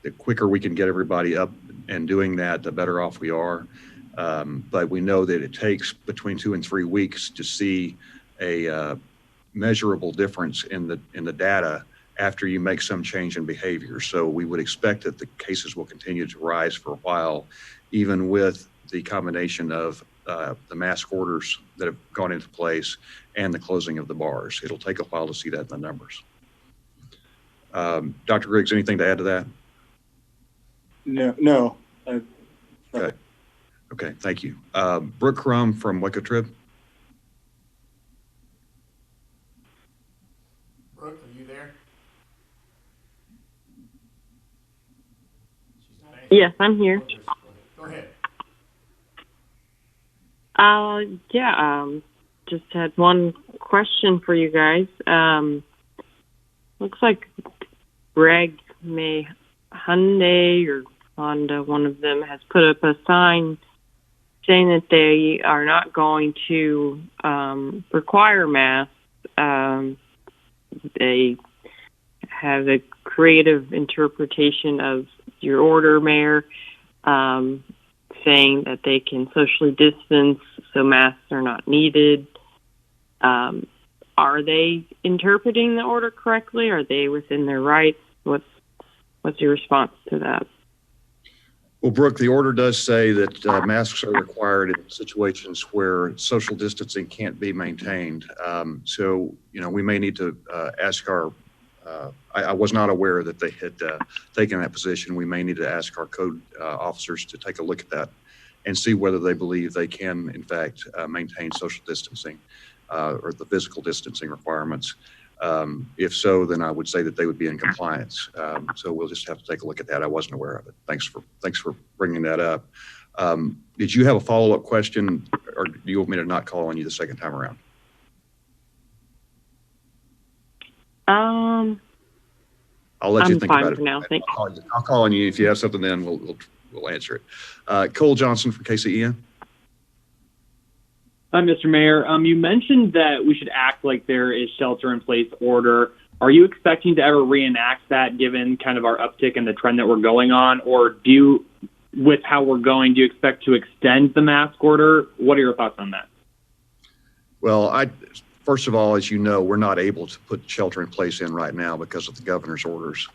Speaker 5: the quicker we can get everybody up and doing that, the better off we are. But we know that it takes between 2 and 3 weeks to see a measurable difference in the data after you make some change in behavior. So we would expect that the cases will continue to rise for a while, even with the combination of the mask orders that have gone into place and the closing of the bars. It'll take a while to see that in the numbers. Dr. Griggs, anything to add to that?
Speaker 3: No.
Speaker 5: Okay. Okay, thank you. Brooke Crum from Waco Trib.
Speaker 1: Brooke, are you there?
Speaker 8: Yes, I'm here.
Speaker 1: Go ahead.
Speaker 8: Just had one question for you guys. Looks like Greg Hyundai or Honda, one of them, has put up a sign saying that they are not going to require masks. They have a creative interpretation of your order, Mayor, saying that they can socially distance, so masks are not needed. Are they interpreting the order correctly? Are they within their rights? What's your response to that?
Speaker 5: Well, Brooke, the order does say that masks are required in situations where social distancing can't be maintained. So, we may need to ask our, I was not aware that they had taken that position. We may need to ask our code officers to take a look at that and see whether they believe they can, in fact, maintain social distancing or the physical distancing requirements. If so, then I would say that they would be in compliance. So we'll just have to take a look at that. I wasn't aware of it. Thanks for bringing that up. Did you have a follow-up question, or do you want me to not call on you the second time around? I'll let you think about it.
Speaker 8: For now. Thank you.
Speaker 5: I'll call on you if you have something. Then we'll answer it. Cole Johnson from KCEN.
Speaker 9: Hi, Mr. Mayor. You mentioned that we should act like there is shelter-in-place order. Are you expecting to ever reenact that, given kind of our uptick in the trend that we're going on, or with how we're going, do you expect to extend the mask order? What are your thoughts on that?
Speaker 5: Well, first of all, as you know, we're not able to put shelter in place in right now because of the governor's orders.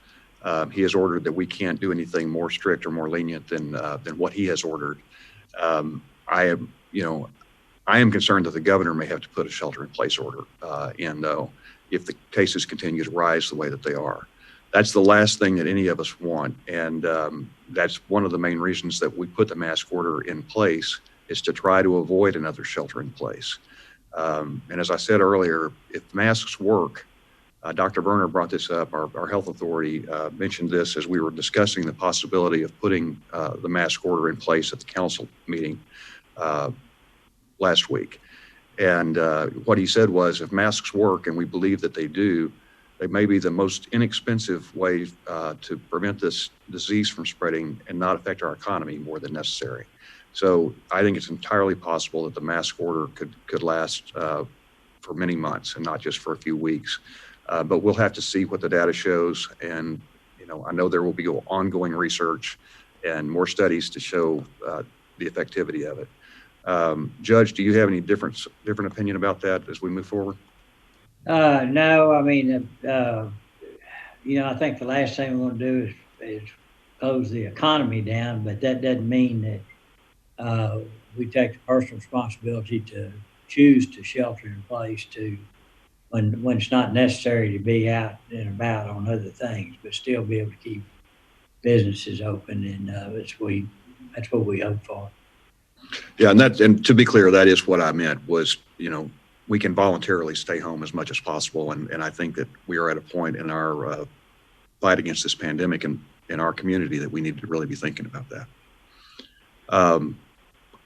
Speaker 5: He has ordered that we can't do anything more strict or more lenient than what he has ordered. I am concerned that the governor may have to put a shelter in place order in, though, if the cases continue to rise the way that they are. That's the last thing that any of us want. And that's one of the main reasons that we put the mask order in place, is to try to avoid another shelter in place. And as I said earlier, if masks work, Dr. Berner brought this up, our health authority mentioned this as we were discussing the possibility of putting the mask order in place at the council meeting last week. And what he said was, if masks work, and we believe that they do, they may be the most inexpensive way to prevent this disease from spreading and not affect our economy more than necessary. So I think it's entirely possible that the mask order could last for many months and not just for a few weeks. But we'll have to see what the data shows. And, I know there will be ongoing research and more studies to show the effectivity of it. Judge, do you have any different opinion about that as we move forward?
Speaker 4: No, I mean, I think the last thing we want to do is close the economy down, but that doesn't mean that we take the personal responsibility to choose to shelter in place when it's not necessary to be out and about on other things, but still be able to keep businesses open, and that's what we hope for.
Speaker 5: Yeah, and to be clear, that is what I meant was, we can voluntarily stay home as much as possible. And I think that we are at a point in our fight against this pandemic and in our community that we need to really be thinking about that.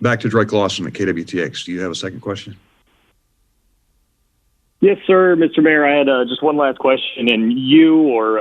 Speaker 5: Back to Drake Lawson at KWTX. Do you have a second question?
Speaker 6: Yes, sir, Mr. Mayor. I had just one last question, and you or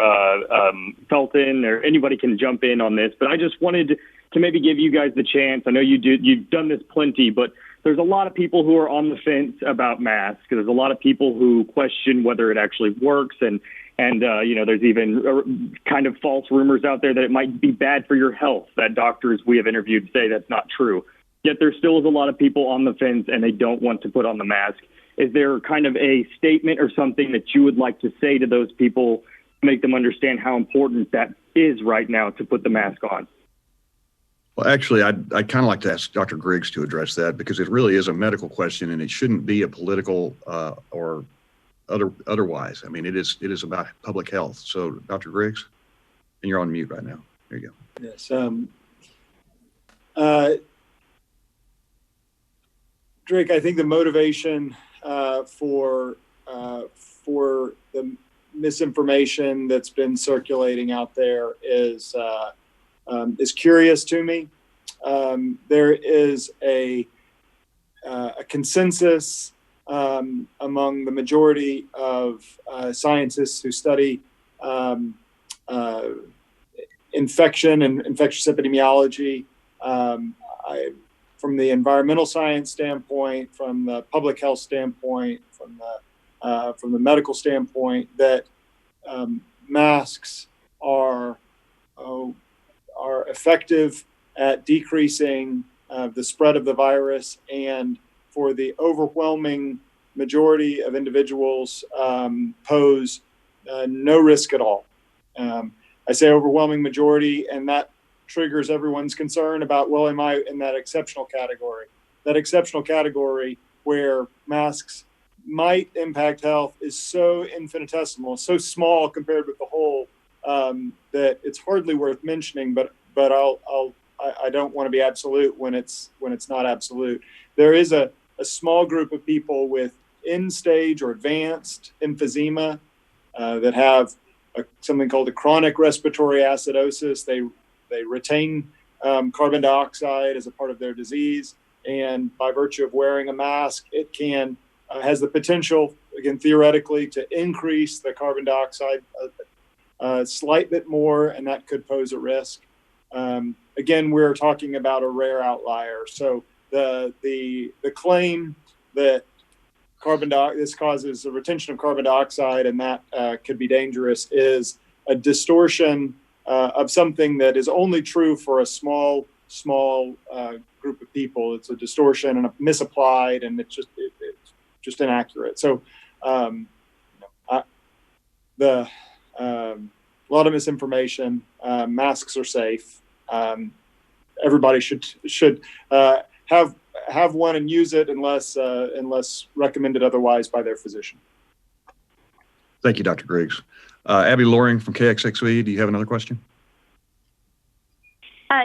Speaker 6: Felton or anybody can jump in on this, but I just wanted to maybe give you guys the chance. I know you've done this plenty, but there's a lot of people who are on the fence about masks. There's a lot of people who question whether it actually works, and there's even kind of false rumors out there that it might be bad for your health, that doctors we have interviewed say that's not true. Yet there still is a lot of people on the fence and they don't want to put on the mask. Is there kind of a statement or something that you would like to say to those people to make them understand how important that is right now to put the mask on?
Speaker 5: Well, actually, I'd kind of like to ask Dr. Griggs to address that, because it really is a medical question and it shouldn't be a political or otherwise. I mean, it is about public health. So, Dr. Griggs, and you're on mute right now. There you go.
Speaker 3: Yes. Drake, I think the motivation for the misinformation that's been circulating out there is curious to me. There is a consensus among the majority of scientists who study infection and infectious epidemiology, from the environmental science standpoint, from the public health standpoint, from the medical standpoint, that masks are effective at decreasing the spread of the virus, and for the overwhelming majority of individuals pose no risk at all. I say overwhelming majority, and that triggers everyone's concern about, well, am I in that exceptional category? That exceptional category where masks might impact health is so infinitesimal, so small compared with the whole, that it's hardly worth mentioning. But I don't want to be absolute when it's not absolute. There is a small group of people with end-stage or advanced emphysema that have something called a chronic respiratory acidosis. They retain carbon dioxide as a part of their disease, and by virtue of wearing a mask, it can has the potential, again theoretically, to increase the carbon dioxide a slight bit more, and that could pose a risk. Again, we're talking about a rare outlier. So the claim that this causes a retention of carbon dioxide and that could be dangerous is a distortion of something that is only true for a small group of people. It's a distortion and misapplied, and it's just inaccurate. So a lot of misinformation. Masks are safe. Everybody should have one and use it unless recommended otherwise by their physician.
Speaker 5: Thank you, Dr. Griggs. Abby Loring from KXXV, do you have another question?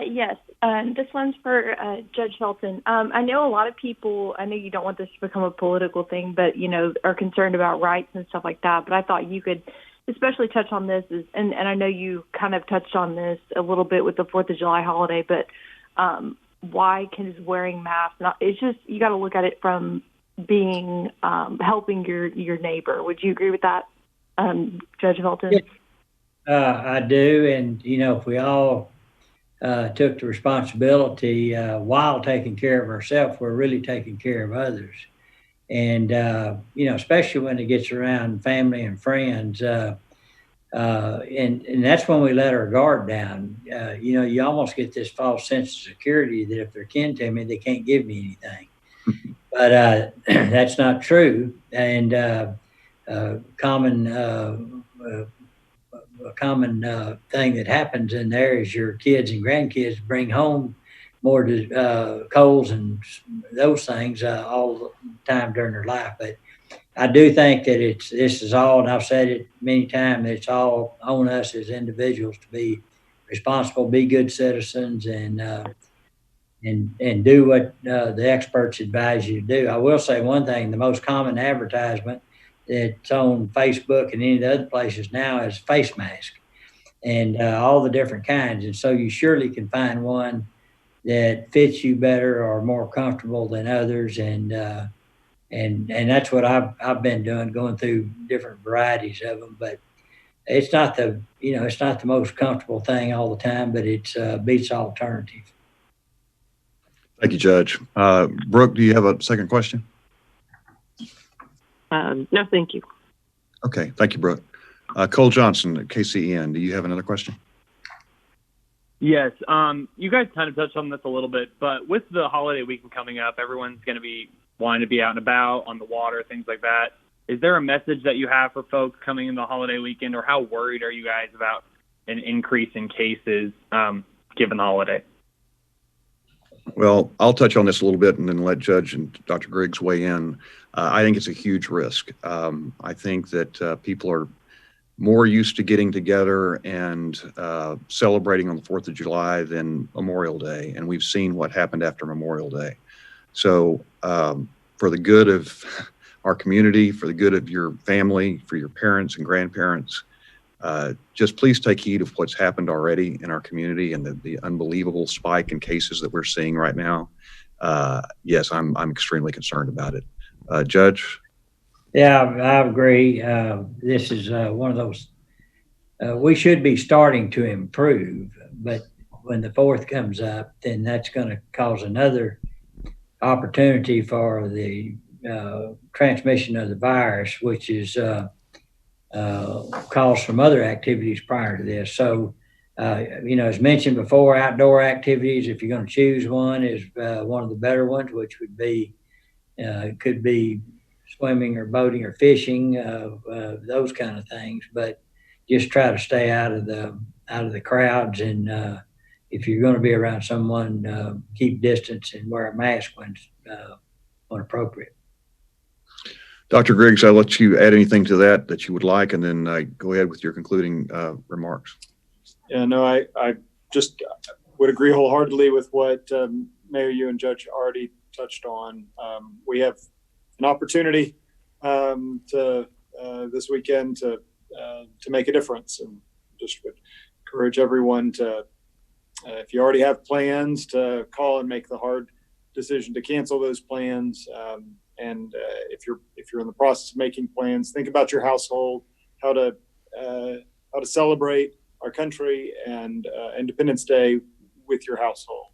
Speaker 7: Yes. This one's for Judge Felton. I know a lot of people, I know you don't want this to become a political thing, but, are concerned about rights and stuff like that. But I thought you could especially touch on this, and I know you kind of touched on this a little bit with the 4th of July holiday, but why is wearing masks not? It's just, you got to look at it from being helping your neighbor. Would you agree with that, Judge Felton?
Speaker 4: I do, and if we all took the responsibility while taking care of ourselves, we're really taking care of others. And especially when it gets around family and friends, and that's when we let our guard down. You almost get this false sense of security that if they're kin to me, they can't give me anything. But that's not true. And a common thing that happens in there is your kids and grandkids bring home more colds and those things all the time during their life. But I do think that this is all, and I've said it many times, it's all on us as individuals to be responsible, be good citizens, and do what the experts advise you to do. I will say one thing: the most common advertisement that's on Facebook and any of the other places now is face mask, and all the different kinds. And so you surely can find one that fits you better or more comfortable than others. And that's what I've been doing, going through different varieties of them. But it's not the most comfortable thing all the time, but it's beats alternative.
Speaker 5: Thank you, Judge. Brooke, do you have a second question?
Speaker 8: No, thank you.
Speaker 5: Okay, thank you, Brooke. Cole Johnson at KCEN, do you have another question?
Speaker 9: Yes. You guys kind of touched on this a little bit, but with the holiday weekend coming up, everyone's going to be wanting to be out and about on the water, things like that. Is there a message that you have for folks coming in the holiday weekend, or how worried are you guys about an increase in cases given the holiday?
Speaker 5: Well, I'll touch on this a little bit and then let Judge and Dr. Griggs weigh in. I think it's a huge risk. I think that people are more used to getting together and celebrating on the 4th of July than Memorial Day. And we've seen what happened after Memorial Day. So for the good of our community, for the good of your family, for your parents and grandparents, just please take heed of what's happened already in our community and the unbelievable spike in cases that we're seeing right now. Yes, I'm extremely concerned about it. Judge?
Speaker 4: Yeah, I agree. This is one of those, we should be starting to improve, but when the 4th comes up, then that's going to cause another opportunity for the transmission of the virus, which is caused from other activities prior to this. So, as mentioned before, outdoor activities, if you're going to choose one, is one of the better ones, which would be, could be swimming or boating or fishing, those kind of things. But just try to stay out of the crowds, and if you're going to be around someone, keep distance and wear a mask when appropriate.
Speaker 5: Dr. Griggs, I'll let you add anything to that you would like, and then go ahead with your concluding remarks.
Speaker 3: Yeah, no, I just would agree wholeheartedly with what Mayor, you and Judge already touched on. We have an opportunity to this weekend to make a difference. And just would encourage everyone to, if you already have plans, to call and make the hard decision to cancel those plans. And if you're in the process of making plans, think about your household, how to celebrate our country and Independence Day with your household.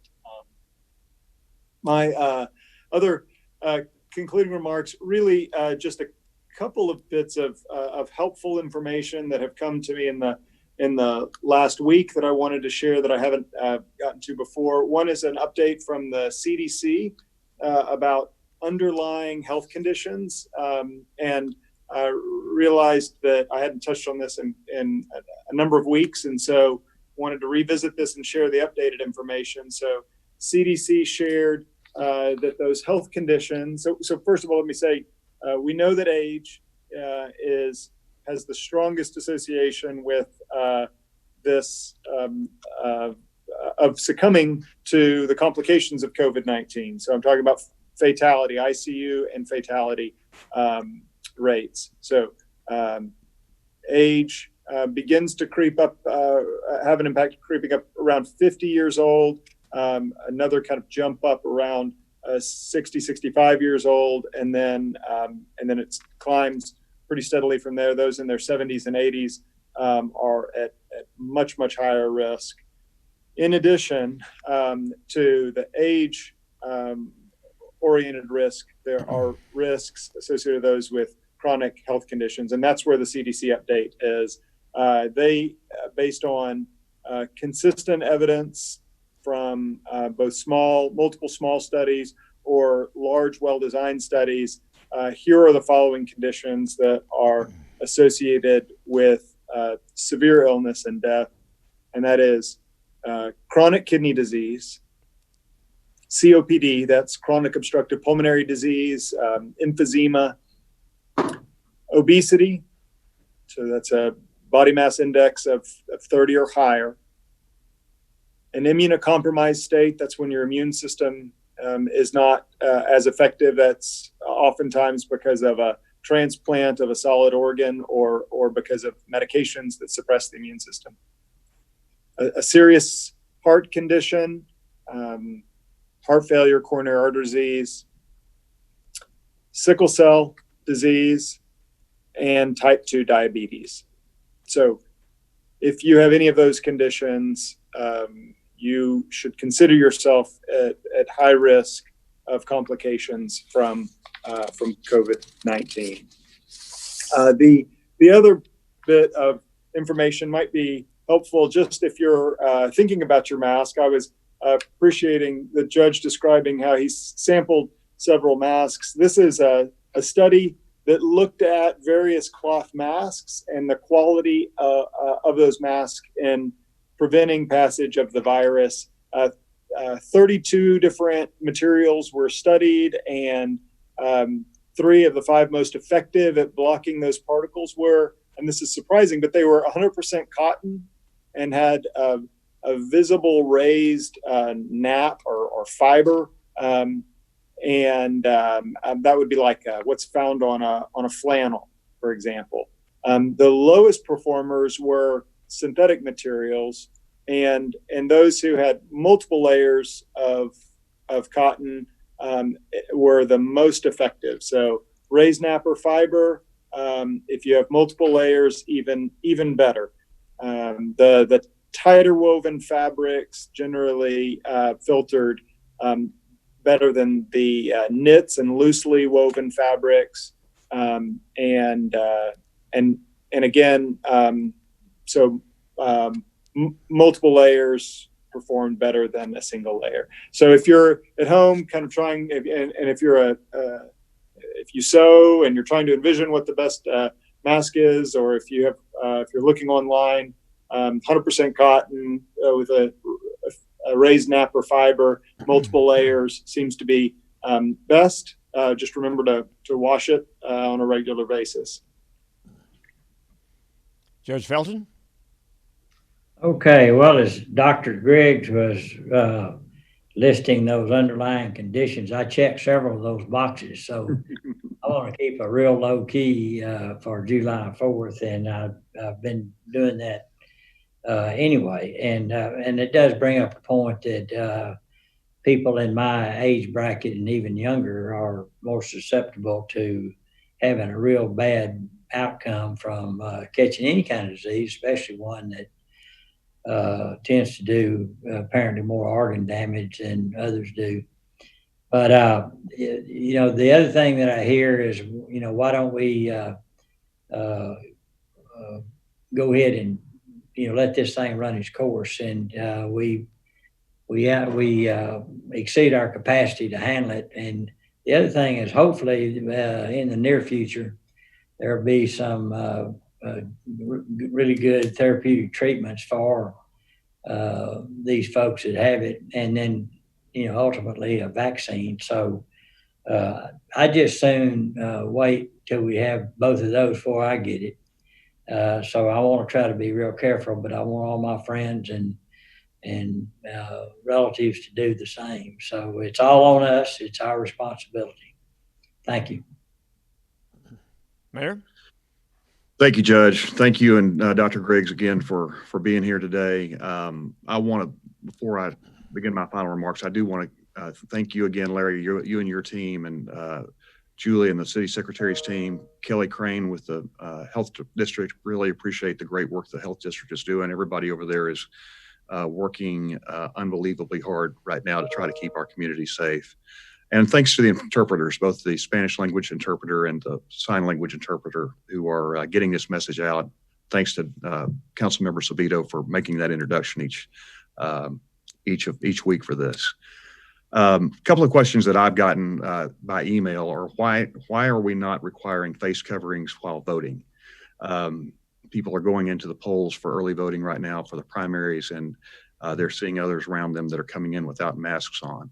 Speaker 3: My other concluding remarks, really just a couple of bits of helpful information that have come to me in the last week that I wanted to share that I haven't gotten to before. One is an update from the CDC about underlying health conditions, and I realized that I hadn't touched on this in a number of weeks, and so wanted to revisit this and share the updated information. So CDC shared that those health conditions. So first of all, let me say we know that age has the strongest association with this of succumbing to the complications of COVID-19. So I'm talking about fatality, ICU, and fatality rates. So age begins to creep up, have an impact creeping up around 50 years old. Another kind of jump up around 60, 65 years old, and then it climbs pretty steadily from there. Those in their 70s and 80s are at much, much higher risk. In addition to the age oriented risk, there are risks associated with those with chronic health conditions, and that's where the CDC update is. They, based on consistent evidence from both multiple small studies or large, well-designed studies, here are the following conditions that are associated with severe illness and death, and that is chronic kidney disease, COPD, that's chronic obstructive pulmonary disease, emphysema, obesity, so that's a body mass index of 30 or higher, an immunocompromised state, that's when your immune system is not as effective. That's oftentimes because of a transplant of a solid organ or because of medications that suppress the immune system. A serious heart condition, heart failure, coronary artery disease, sickle cell disease, and type 2 diabetes. So if you have any of those conditions, you should consider yourself at high risk of complications from COVID-19. The other bit of information might be helpful just if you're thinking about your mask. I was appreciating the judge describing how he sampled several masks. This is a study that looked at various cloth masks and the quality of those masks in preventing passage of the virus. 32 different materials were studied, and 3 of the 5 most effective at blocking those particles were, and this is surprising, but they were 100% cotton and had a visible raised nap or fiber, and that would be like what's found on a flannel, for example. The lowest performers were synthetic materials, and those who had multiple layers of cotton were the most effective. So raised nap or fiber, if you have multiple layers, even better. The tighter woven fabrics generally filtered better than the knits and loosely woven fabrics, and again, multiple layers performed better than a single layer. So if you're at home, kind of trying, if you sew and you're trying to envision what the best mask is, or if you're looking online, 100% cotton with a raised nap or fiber, multiple layers seems to be best. Just remember to wash it on a regular basis.
Speaker 1: Judge Felton?
Speaker 4: Okay, well, as Dr. Griggs was listing those underlying conditions, I checked several of those boxes. So I want to keep a real low key for July 4th, and I've been doing that anyway. And it does bring up a point that people in my age bracket and even younger are more susceptible to having a real bad outcome from catching any kind of disease, especially one that tends to do apparently more organ damage than others do. But the other thing that I hear is, why don't we go ahead and let this thing run its course, and we exceed our capacity to handle it. And the other thing is, hopefully, in the near future, there'll be some really good therapeutic treatments for these folks that have it, and then ultimately a vaccine. So I just soon wait till we have both of those before I get it. So I want to try to be real careful, but I want all my friends and relatives to do the same. So it's all on us. It's our responsibility. Thank you.
Speaker 1: Mayor?
Speaker 5: Thank you, Judge. Thank you, and Dr. Griggs again for being here today. I want to, before I begin my final remarks, I do want to thank you again, Larry, you and your team, and Julie and the city secretary's team, Kelly Crane with the health district. Really appreciate the great work the health district is doing. Everybody over there is working unbelievably hard right now to try to keep our community safe. And thanks to the interpreters, both the Spanish language interpreter and the sign language interpreter, who are getting this message out. Thanks to Councilmember Sabito for making that introduction each week for this. A couple of questions that I've gotten by email are why are we not requiring face coverings while voting? People are going into the polls for early voting right now for the primaries, and they're seeing others around them that are coming in without masks on.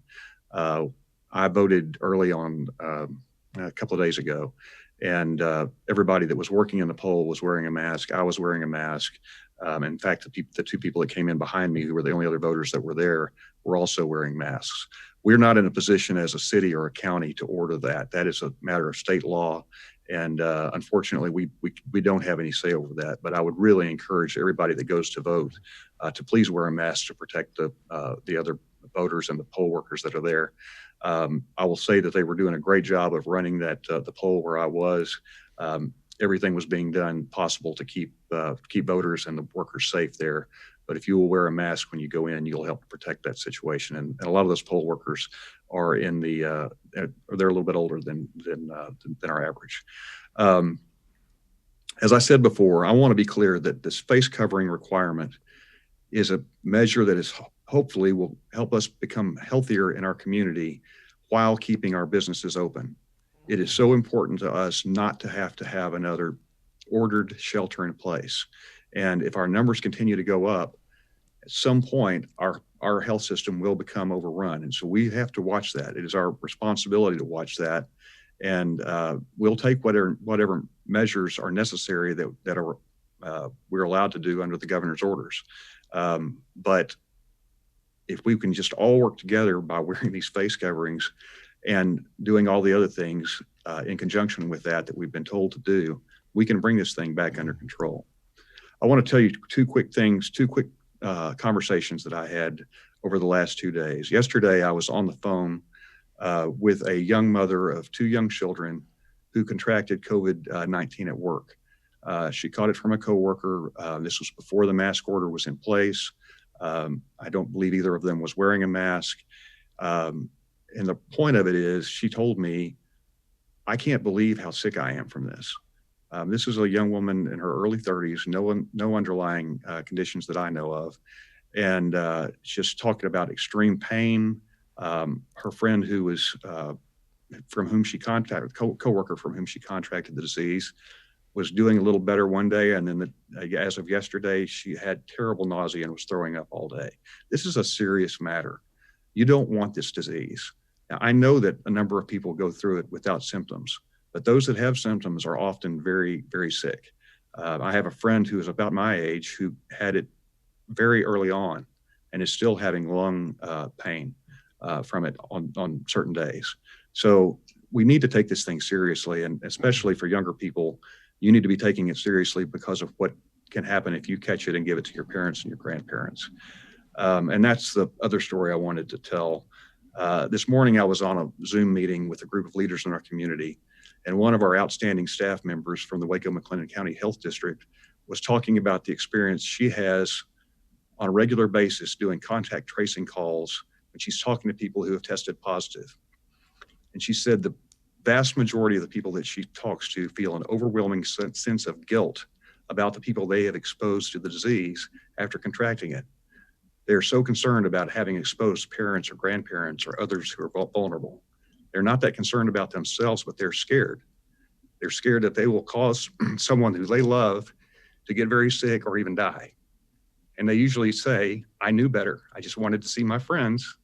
Speaker 5: I voted early on a couple of days ago, and everybody that was working in the poll was wearing a mask. I was wearing a mask. In fact, the two people that came in behind me, who were the only other voters that were there, were also wearing masks. We're not in a position as a city or a county to order that. That is a matter of state law. And unfortunately, we don't have any say over that. But I would really encourage everybody that goes to vote to please wear a mask to protect the other voters and the poll workers that are there. I will say that they were doing a great job of running that the poll where I was. Everything was being done possible to keep voters and the workers safe there. But if you will wear a mask when you go in, you'll help protect that situation. And a lot of those poll workers are in the they're a little bit older than our average. As I said before, I want to be clear that this face covering requirement is a measure that is hopefully will help us become healthier in our community while keeping our businesses open. It is so important to us not to have another ordered shelter in place. And if our numbers continue to go up, at some point, our health system will become overrun. And so we have to watch that. It is our responsibility to watch that. And we'll take whatever measures are necessary that are we're allowed to do under the governor's orders. But if we can just all work together by wearing these face coverings and doing all the other things in conjunction with that we've been told to do, we can bring this thing back under control. I want to tell you two quick conversations that I had over the last 2 days. Yesterday, I was on the phone with a young mother of 2 young children who contracted COVID-19 at work. She caught it from a coworker. This was before the mask order was in place. I don't believe either of them was wearing a mask. And the point of it is, she told me, I can't believe how sick I am from this. This is a young woman in her early 30s, no underlying conditions that I know of. And just talking about extreme pain. Her friend who was from whom she contacted, coworker from whom she contracted the disease, was doing a little better one day, and then as of yesterday, she had terrible nausea and was throwing up all day. This is a serious matter. You don't want this disease. Now, I know that a number of people go through it without symptoms, but those that have symptoms are often very, very sick. I have a friend who is about my age who had it very early on and is still having lung pain from it on certain days. So we need to take this thing seriously, and especially for younger people, you need to be taking it seriously because of what can happen if you catch it and give it to your parents and your grandparents. And that's the other story I wanted to tell. This morning I was on a Zoom meeting with a group of leaders in our community, and one of our outstanding staff members from the Waco-Mclennan County Health District was talking about the experience she has on a regular basis doing contact tracing calls when she's talking to people who have tested positive. And she said the vast majority of the people that she talks to feel an overwhelming sense of guilt about the people they have exposed to the disease after contracting it. They're so concerned about having exposed parents or grandparents or others who are vulnerable. They're not that concerned about themselves, but they're scared. They're scared that they will cause someone who they love to get very sick or even die. And they usually say, I knew better. I just wanted to see my friends,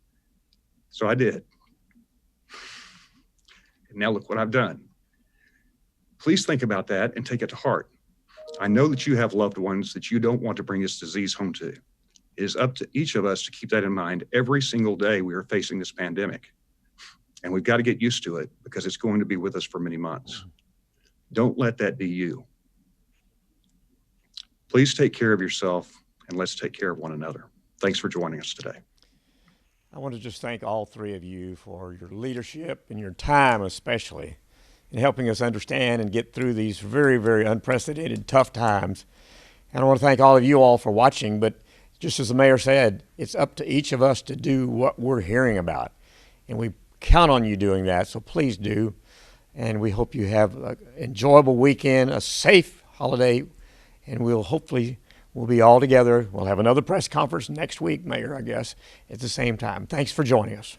Speaker 5: so I did. And now look what I've done. Please think about that and take it to heart. I know that you have loved ones that you don't want to bring this disease home to. It is up to each of us to keep that in mind every single day we are facing this pandemic. And we've got to get used to it because it's going to be with us for many months. Don't let that be you. Please take care of yourself, and let's take care of one another. Thanks for joining us today.
Speaker 1: I want to just thank all three of you for your leadership and your time, especially in helping us understand and get through these very, very unprecedented, tough times. And I want to thank all of you all for watching, but just as the mayor said, it's up to each of us to do what we're hearing about. And we count on you doing that, so please do. And we hope you have an enjoyable weekend, a safe holiday, and we'll be all together. We'll have another press conference next week, Mayor, I guess, at the same time. Thanks for joining us.